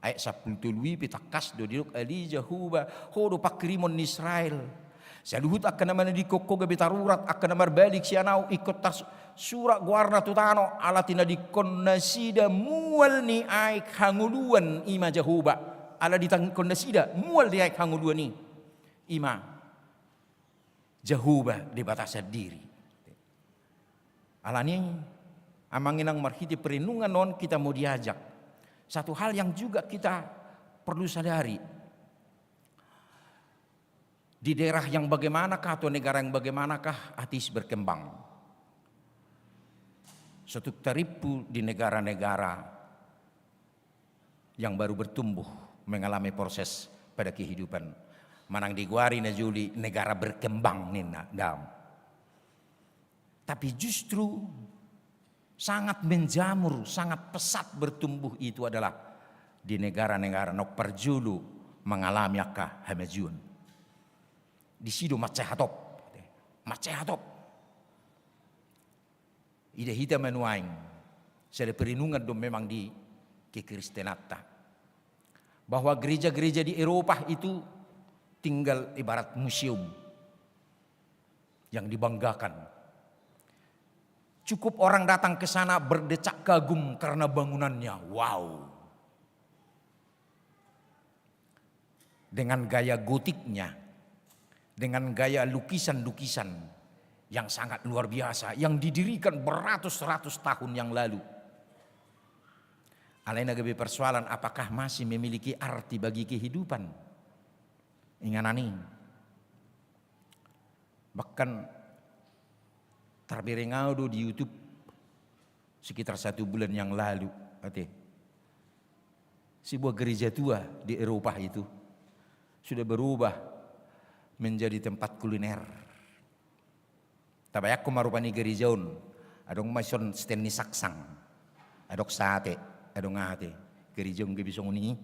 ayat 10 pitakas do didok Elijah huba hodo pakrimon Israel. Saluhut akan nama di koko gabe tarurat akan nama balik sianau ikut tas surak guarna tutano alatina di konnasida mual ni aik hanguluan ima Jahuba ala di konnasida mual di aik hanguluan ni ima Jahuba di batas diri. Alani amanginang marhiti perlindungan non kita mau diajak satu hal yang juga kita perlu sadari. Di daerah yang bagaimanakah atau negara yang bagaimanakah ateis berkembang. Suatu teripu di negara-negara yang baru bertumbuh mengalami proses pada kehidupan. Manang di guari na juli negara berkembang nina dam. Tapi justru sangat menjamur, sangat pesat bertumbuh itu adalah di negara-negara nok perjulu mengalami akka hamajuan. Di sido macehatop. Ida hita menuaing. Saya perlindungan dong memang di kekristenata. Bahwa gereja-gereja di Eropa itu tinggal ibarat museum yang dibanggakan. Cukup orang datang ke sana berdecak kagum karena bangunannya. Wow. Dengan gaya gotiknya. Dengan gaya lukisan-lukisan yang sangat luar biasa. Yang didirikan beratus-ratus tahun yang lalu. Alaina gabe persoalan apakah masih memiliki arti bagi kehidupan. Inganani. Bahkan terberengaudo di YouTube sekitar 1 bulan yang lalu. Sebuah gereja tua di Eropa itu sudah berubah menjadi tempat kuliner. Tabayak ko marupani gerijaon, adong maison steni saksang. adok sate, adok ngate, gerijong gebisong ini,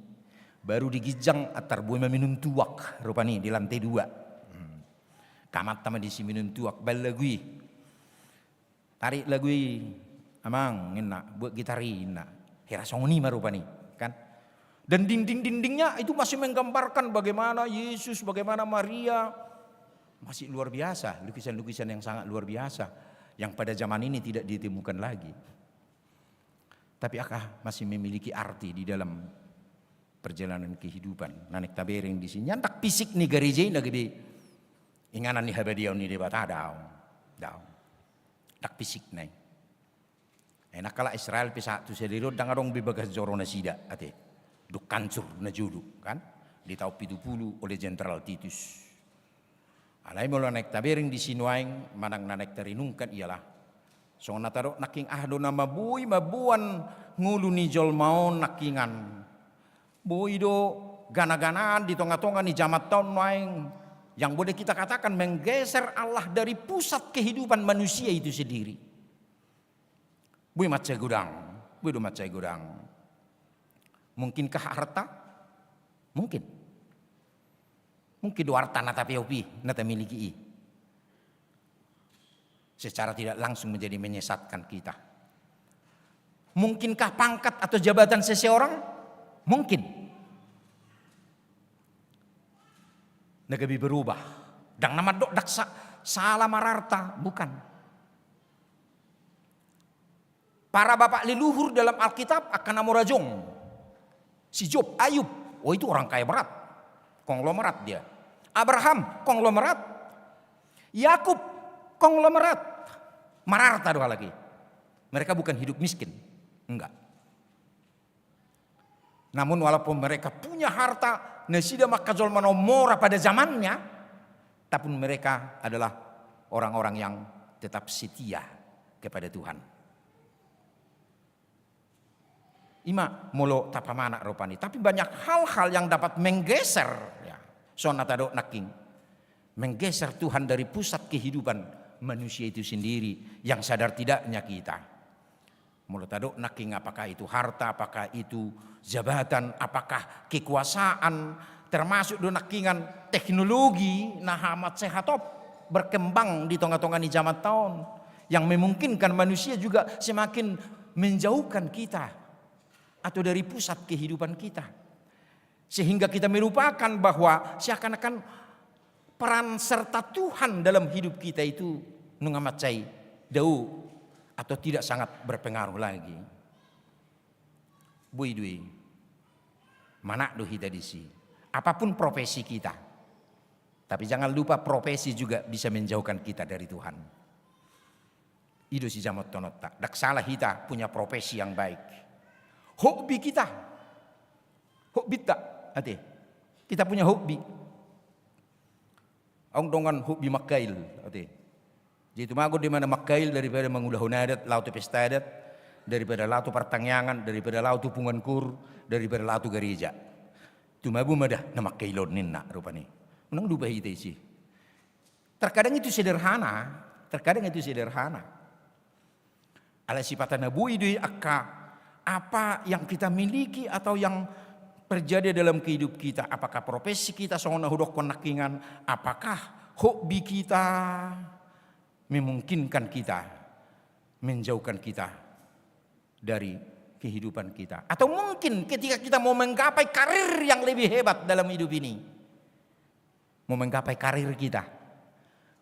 baru digijang atar buai minum tuak, rupani di lantai 2. Kamat tama di si minum tuak, bal lagui, tarik lagui, amang ngena, buat gitarina, hera song ini marupani, kan? Dan dinding-dindingnya itu masih menggambarkan bagaimana Yesus, bagaimana Maria, masih luar biasa, lukisan-lukisan yang sangat luar biasa, yang pada zaman ini tidak ditemukan lagi. Tapi masih memiliki arti di dalam perjalanan kehidupan. Nanek tabereng di sini. Nyantak fisik nih gereja ini lagi inganan nih habadiau nih debata daun. Tak fisik nih. Enak kala Israel pisah tu sediro dangarong bibagas jorona sida ate. Duk kancur na judu kan. Di tahun 70 oleh Jenderal Titus. Alai mula naik tabereng di sinuaing manang nanek tarinungkan ialah so nataro naking ahdo na mabuan ngulu ni jol maon nakingan. Bui do gana-ganaan di tonga-tonga ni jamat tahun maing yang boleh kita katakan menggeser Allah dari pusat kehidupan manusia itu sendiri. Bui macai gudang, bui do macai gudang. Mungkinkah harta? Mungkin. Mungkin do harta nata piopi, nata miliki. Secara tidak langsung menjadi menyesatkan kita. Mungkinkah pangkat atau jabatan seseorang? Mungkin. Nagabi berubah. Dang nama dok daksa salah mararta, bukan. Para bapak leluhur dalam Alkitab akan namurajong. Si Job, Ayub, oh itu orang kaya berat, konglomerat dia. Abraham, konglomerat. Yakub, konglomerat. Mararta doa lagi. Mereka bukan hidup miskin. Enggak. Namun walaupun mereka punya harta, nasida makazol manomora pada zamannya, tapi mereka adalah orang-orang yang tetap setia kepada Tuhan. Ima molo tapamana ropani. Tapi banyak hal-hal yang dapat menggeser. Ya. Sonatado naking. Menggeser Tuhan dari pusat kehidupan manusia itu sendiri yang sadar tidaknya kita. Mulut aduk naking apakah itu harta, apakah itu jabatan, apakah kekuasaan, termasuk do nakingan teknologi nah amat sehatop berkembang di tengah-tengah ni zaman tahun yang memungkinkan manusia juga semakin menjauhkan kita atau dari pusat kehidupan kita. Sehingga kita melupakan bahwa seakan-akan peran serta Tuhan dalam hidup kita itu nungamacai dau atau tidak sangat berpengaruh lagi. Bui dui, mana do kita di sini. Apapun profesi kita, tapi jangan lupa profesi juga bisa menjauhkan kita dari Tuhan. Itu si jamot tonot tak. Dak salah kita punya profesi yang baik. Hobi kita, hobi tak, ate. Kita punya hobi. Ang dongan hobi makail, ate. Jadi mago di mana makail daripada mengulah hunadat, lautu pestadat, daripada lautu pertangyangan, daripada lautu pungankur, daripada lautu gereja. Tumabu madah na makailon ninna rupani. Unang lupa kita isi. Terkadang itu sederhana, Ala sifatan nabu itu apa yang kita miliki atau yang terjadi dalam kehidup kita, apakah profesi kita songona hudok konakingan, apakah hobi kita memungkinkan kita menjauhkan kita dari kehidupan kita, atau mungkin ketika kita mau menggapai karir yang lebih hebat dalam hidup ini, mau menggapai karir kita,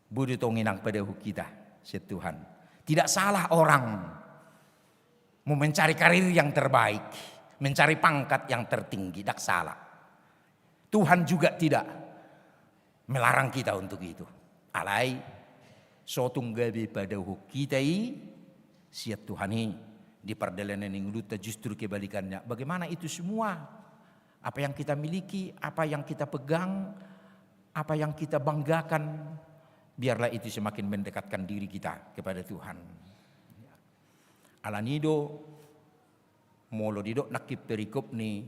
budi tonginang pada kita, Tuhan. Tidak salah orang mau mencari karir yang terbaik, mencari pangkat yang tertinggi, tak salah. Tuhan juga tidak melarang kita untuk itu. Alai sotunggabi pada kita siap Tuhan ini di perjalanan yang luta justru kebalikannya. Bagaimana itu semua? Apa yang kita miliki, apa yang kita pegang, apa yang kita banggakan, biarlah itu semakin mendekatkan diri kita kepada Tuhan. Alanido molo didok nakip perikop ni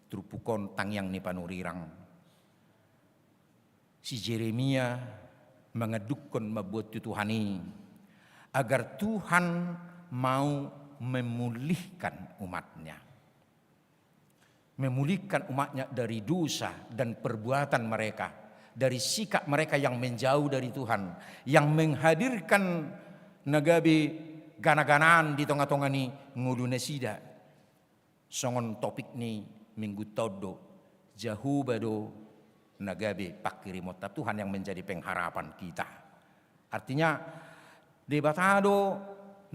trupukon tangyang ni panurirang. Si Jeremia mengedukkan membuat Tuhani agar Tuhan mau memulihkan umatnya. Memulihkan umatnya dari dosa dan perbuatan mereka, dari sikap mereka yang menjauh dari Tuhan, yang menghadirkan nagabi gana-ganaan di tengah-tengah ni ngudu nasida. Songon topik ni minggu todo jauh bado nagabi pakirimota, Tuhan yang menjadi pengharapan kita. Artinya debatado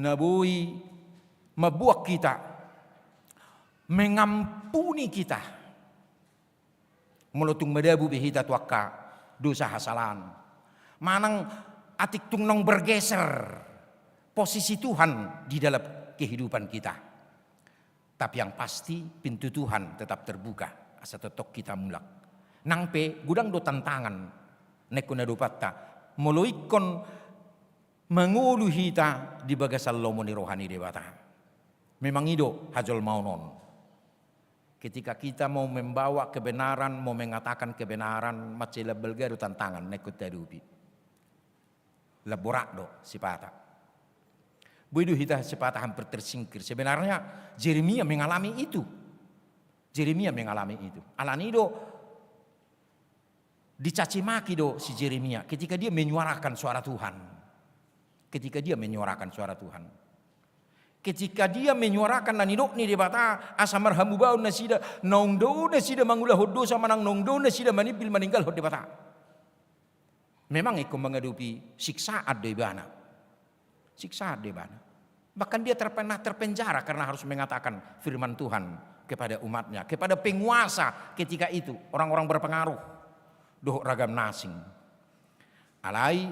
nabui membuat kita, mengampuni kita, melutung medabu bihita tuaka dosa hasalan. Manang atik tungnong bergeser posisi Tuhan di dalam kehidupan kita. Tapi yang pasti pintu Tuhan tetap terbuka asa totok kita mulak. Nangpe gudang do tantangan nekuna do patta moloikon mengulu hita di bagasal lomoni rohani debata. Memang itu hajol maunon. Ketika kita mau membawa kebenaran, mau mengatakan kebenaran, macela belga do tantangan nekut tadupi. Laborak do sipata. Begitu kita sepatah hampir tersingkir. Sebenarnya Yeremia mengalami itu. Yeremia mengalami itu. Alanido dicaci maki do si Yeremia ketika dia menyuarakan suara Tuhan. Ketika dia menyuarakan suara Tuhan. Ketika dia menyuarakan nanidok ni debata asa marhamu bau nasida nongdo nasida mangulah hodo sama nang nongdo nasida manibil meninggal hod debata. Memang ikut menghadapi siksaan debana. Siksaan debana. Bahkan dia pernah terpenjara karena harus mengatakan firman Tuhan kepada umatnya, kepada penguasa ketika itu, orang-orang berpengaruh, doh ragam nasing. Alai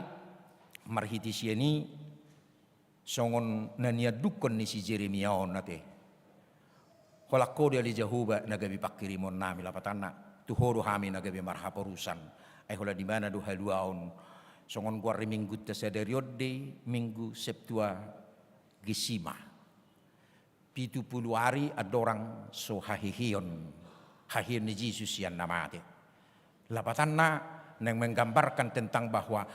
marhiti sieni songon nania dukon ni si Yeremia on nate. Holakko dia li jahuba nagabi pakirimon nami lapatana tuhoro hami nagabi marhaporusan. Hola di mana do haluaon songon guarri minggu tasadariode minggu septua Gisima. 70 hari ada orang so hahihion. Hahir ni Yesus yang namate. Lapatanna yang menggambarkan tentang bahwa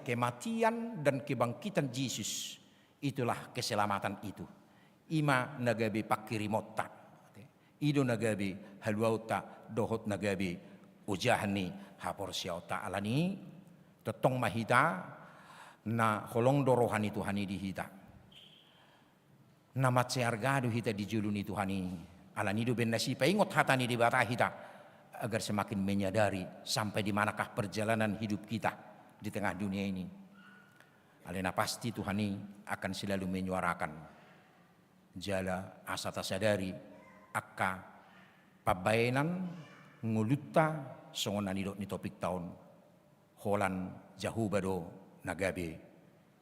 kematian dan kebangkitan Yesus itulah keselamatan itu. Ima nagabi pakirimota. Ido nagabi haluauta dohot nagabi ujahni haporsiauta alani totong mahita na holong dorohani Tuhani dihita. Nama ceargado hita dijuluni Tuhani alanido ben nasi paingot hatani di bata hita agar semakin menyadari sampai di manakah perjalanan hidup kita di tengah dunia ini. Alena pasti Tuhani akan selalu menyuarakan jala asa tasadari akka pabaenan ngulutta songonan idok ni topik tahun holan jahubado nagabe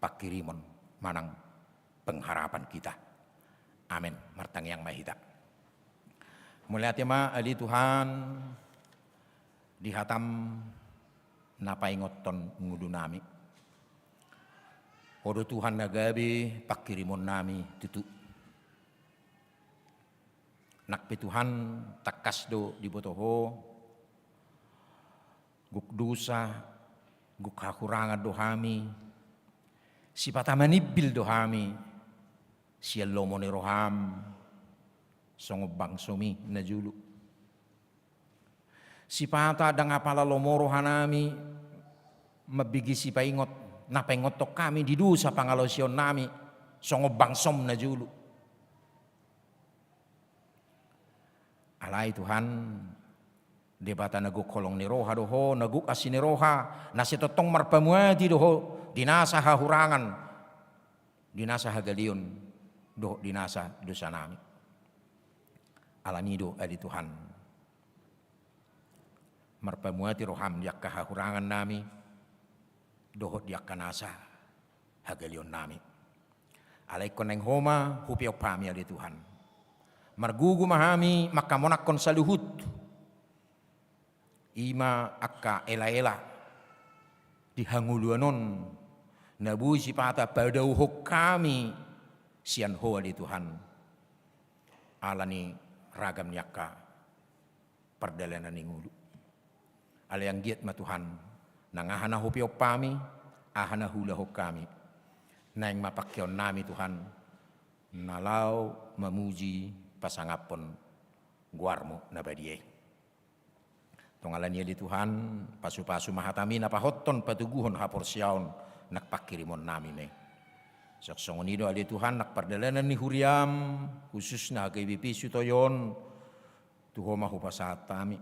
pakirimon manang pengharapan kita. Amin. Martang yang mahita. Mulai tema ali Tuhan dihatam napaingoton ngudu nami. Odo Tuhan nagabe pakirimon nami tutu. Nakpe Tuhan takas do di botoho guk dosa guk hakurangan dohami sipata manibil dohami siya lomoni roham songo bangsomi na julu sipata dang apala lomoro hanami mabigi sipaingot napaingotok kami di dosa pangalosyon nami songo bangsom na julu alai Tuhan debata naguk kolong ni roha doho naguk asin ni roha nasitotong marpamuati doho dinasa hahurangan dinasa hagalion doho dinasa dosa nami alanido adi Tuhan marpamuati roham yak kahahurangan nami doho yak kanasa hagalion nami alai koneng homa hupiok pami adi Tuhan margugu mahami makamonakon saluhut ima akka ela-ela dihanguluanon nabu sipata padauhok kami sian hoa di Tuhan alani ragam yakka perdalanan ngulu ala yang giat ma Tuhan nangahana hupiok pami ahana hula hok kami naing mapakyon nami Tuhan nalau memuji pasangapon guarmo nabadie. Tongalan niya di Tuhan, pasu-pasu mahatami napahotton patuguhon haporsyaon nakpakirimon namin eh. Saksongon nido ali Tuhan nakpardalanan ni huriam khusus na KBP sutoyon tuho mahupasahat tami.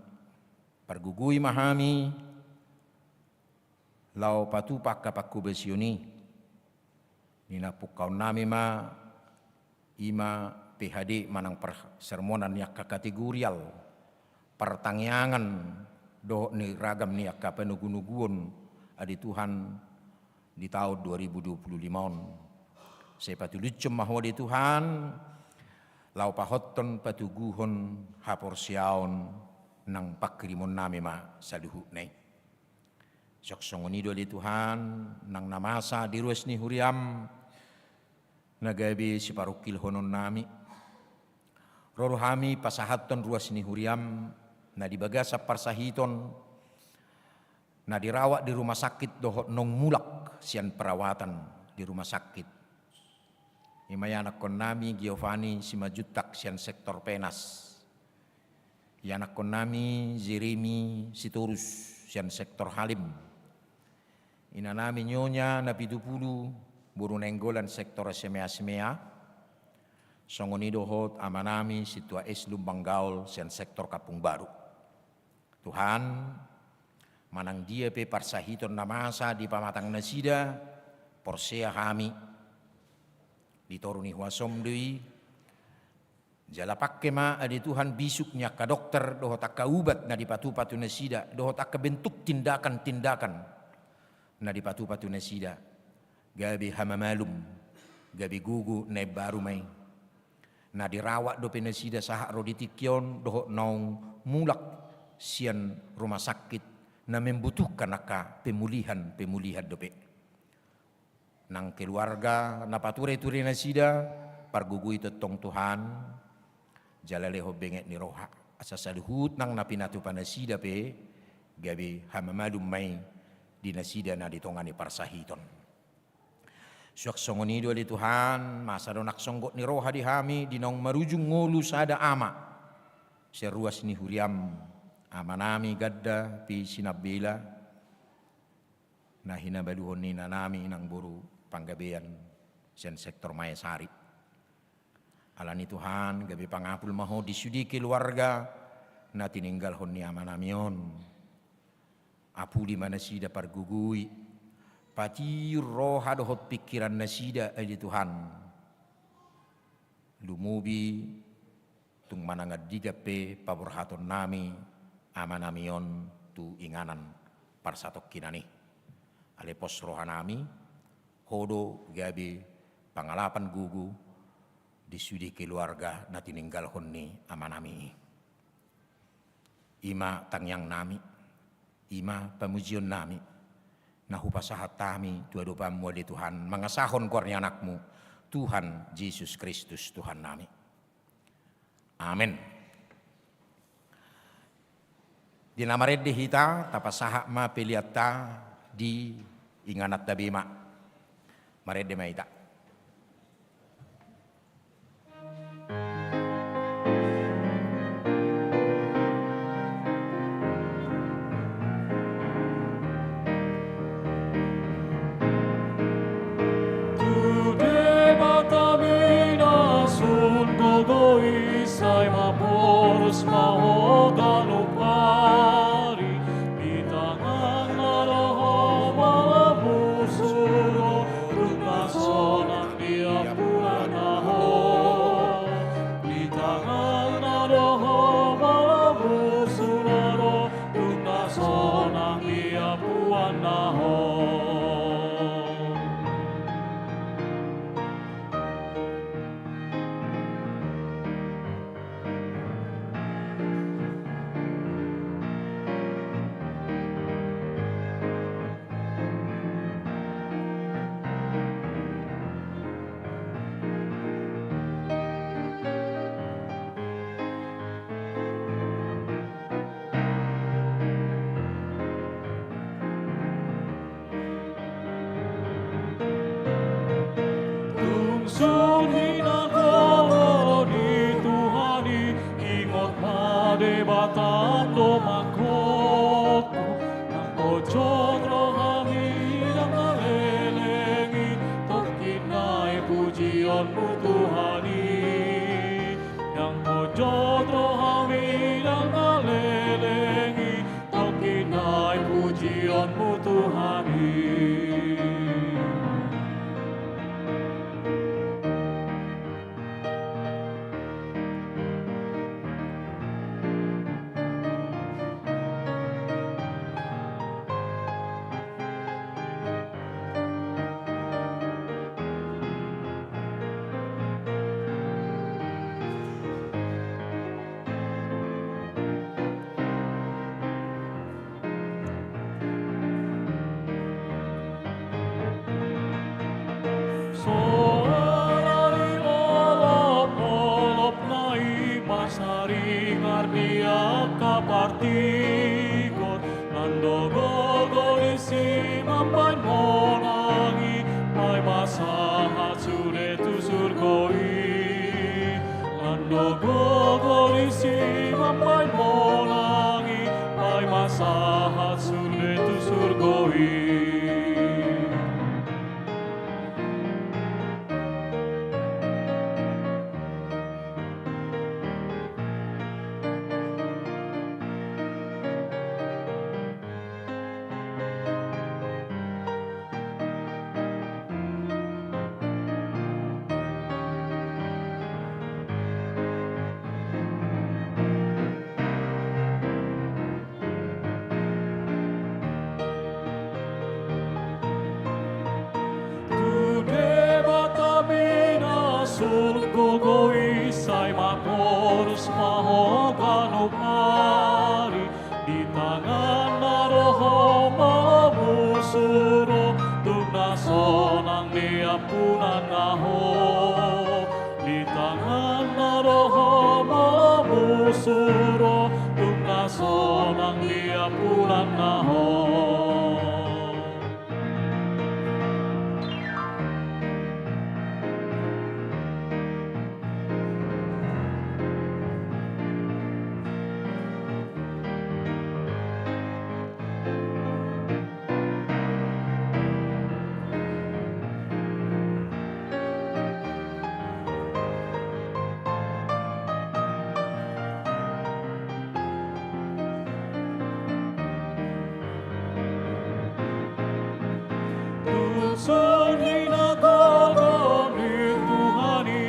Pargugui mahami lau patupak kapakkubesyoni ninapukau nami ma ima PHD manang sermonan yak kategorial pertangyangan do ni ragam ni yak penugu-nuguon adi Tuhan di tahun 2025. Saya patulucem mahwa di Tuhan lau pahotton patuguhon haporsyaon nang pakrimon nami ma saluhu nei. Saksongonido di Tuhan nang namasa di ruas ni huriam nagabi si parukil honon nami. Rorohami pasahaton ruas ni huriam na dibagasa parsahiton na dirawat di rumah sakit dohot nong mulak sian perawatan di rumah sakit. Imayanak kon nami Giovanni Simajutak sian sektor penas. Yanak kon nami Jeremy Sitorus sian sektor halim. Ina nami nyonya na 70 buru nenggolan sektor semea-semea. Songoni dohot amanami situa es Lumbang Gaul sian sektor Kapung Baru. Tuhan manang dia pe parsahiton namasa di pamatang nasida porsea kami ditoruni huasom deui jala pakke ma adi Tuhan bisuknya ka dokter dohot akka ubat na dipatu-patu nasida dohot akka bentuk tindakan-tindakan na dipatu-patu nasida gabi hamamalum gabi gugu ne baru mai na dirawat do penasida saha roditikyon dohot naung mulak sian rumah sakit na membutuhkan akka pemulihan dope. Nang keluarga napature-ture nasida pargugui tetong Tuhan jalaleho benget ni roha asa saluhut nang napinatu panasida pe gabi hamamadum mai di nasida na ditongani parsahiton. Suak songonido di Tuhan masa donak songgot ni roha di hami dinong marujung ngolu sada ama seruas ni huriam amanami gadda pi sinabela na hinabaluhon ni nanami nang buru panggabean sen sektor Mayasari. Alani Tuhan gabi pangapul maho disudi keluarga na tininggal hon ni amanamion. Apu di mana sida pargugui pati roha dohot pikiran nasida aja Tuhan. Lumubi tung manangad digape paburhaton nami amanamion tu inganan parsatok kinani. Alepos roha nami hodo gabi pangalapan gugu disudi keluarga na tininggal honni amanami. Ima tangyang nami, ima pamujion nami, nahupasahat tami tua dopa mua di Tuhan, mangasahon kornya anakmu, Tuhan Yesus Kristus Tuhan nami. Amin. Dinamaredde hita tapasaha ma peliatta di inganat dabima. Maredde maita. Tungsun hinaku batando mangkoko nang pojok rohani yang ngalelengi tokinai pujianmu Tuhani yang pojok rohani yang ngalelengi tokinai pujianmu Tuhani. Soalari olop-olop nai masaring ardia kapartikot Lando gogorisi mampai monangi Pai masahat sure tu surgoi Lando gogorisi mampai monangi Pai masahat sure tu surgoi. Sulko isay maporos mahoganop hari di tangan naroho mamusuro tunasonang diapunan naho di tangan naroho mamusuro tunasonang diapunan naho. Sunyi nagagam ni Tuhani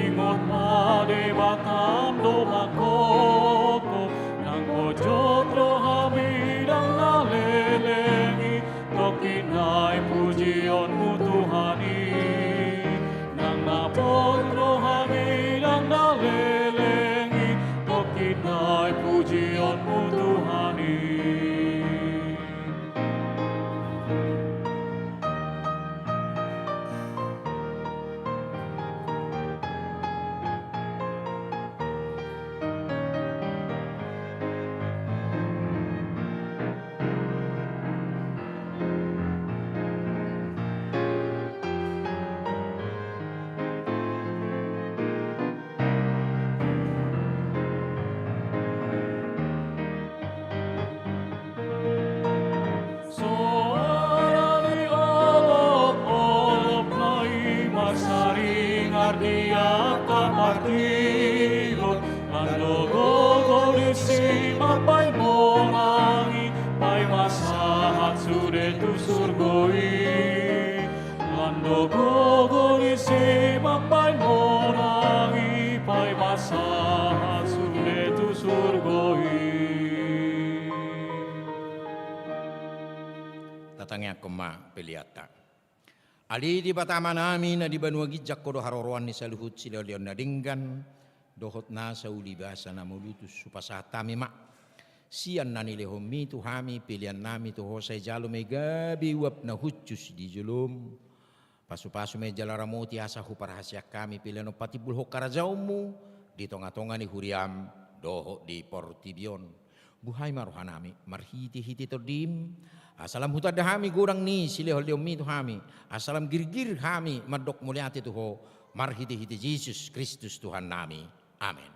ingot madebatando makoko nang pojok rohami nang nalelengi tokinai pujianmu Tuhani nang napon rohami nang nalelengi tokinai pujianmu Tuhani. Soalari olop-olop nai masaring ardia kapartilot Lando gogorisi mapai monangi Pai masahat sude tu surgoi Lando gogorisi mapai monangi Pai masahat sude tu surgoi. Tatangnya kema peliata. Ali di batama nami na di banua gijak kodo haroroan ni saluhut sila leon nadinggan dohot na sa ulibasa na mulutus supasata mima sian nani lehomi tu hami pilihan nami tu hosay jalo may gabi wap na hutsus di julum pasu-pasu may jalaramoti asa huparahasya kami pilihan o patibulho karajaumu di tonga-tonga ni huriam doho di portibion buhay maruhanami marhiti-hiti tordim. Asalam hutad hami gurang ni silehol diomi tu hami. Asalam girgir hami madok muliati tuho marhiti-hiti Yesus Kristus Tuhan nami. Amin.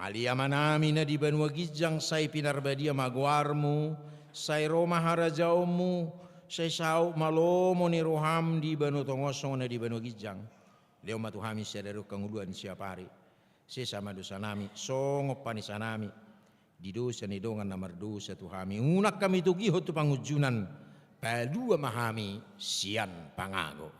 Aliama nami na di Banua Gijang say pinarbadia magwarmu, say Roma harajaumu, say sao malomo ni roham di Banu Tongosong na di Banua Gijang. Leo matuhami sederu kanguluan siapari. Sesama dosa nami, songop panisa nami. Di dosa ni dongan namar dosa tuhami. Unak kami tugiho tu pangujunan. Palua mahami sian pangago.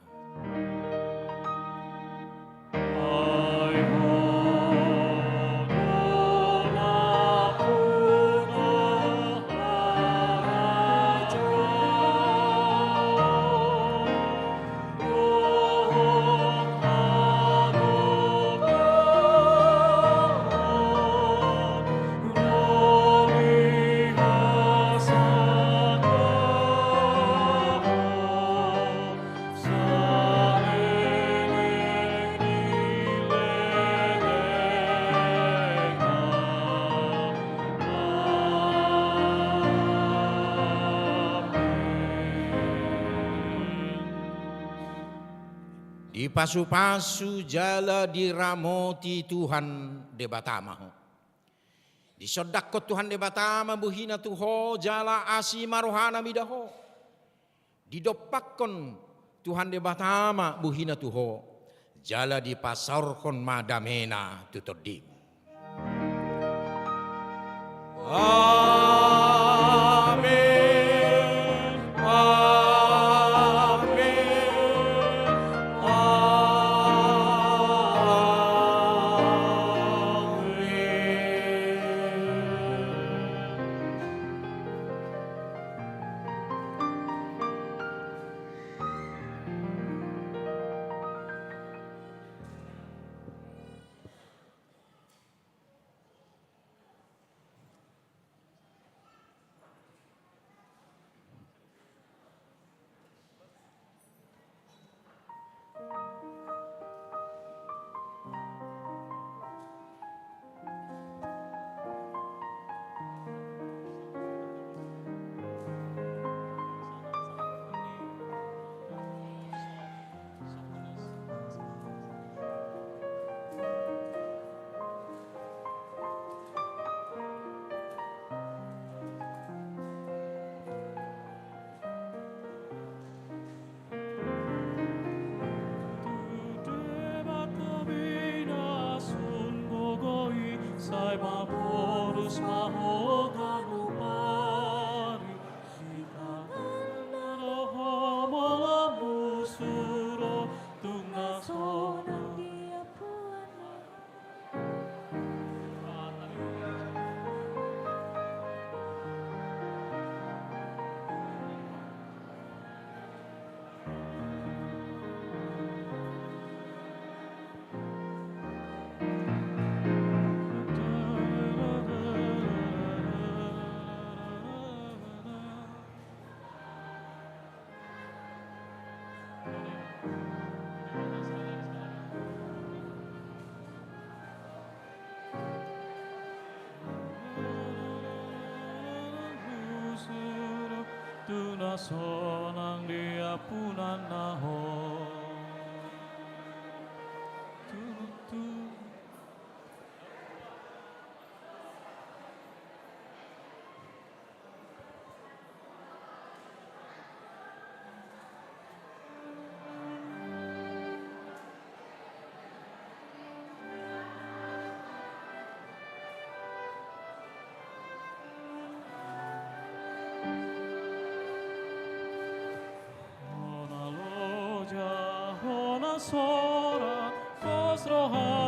Di pasu-pasu jala diramoti Tuhan debatamaho. Di sodakot Tuhan debatama buhina tuho jala asi marohana midaho. Di dopakkon Tuhan debatama buhina tuho jala di pasarkon madamena tutodim. Amin. Sonang diapunan naho. Soran, kos rohan.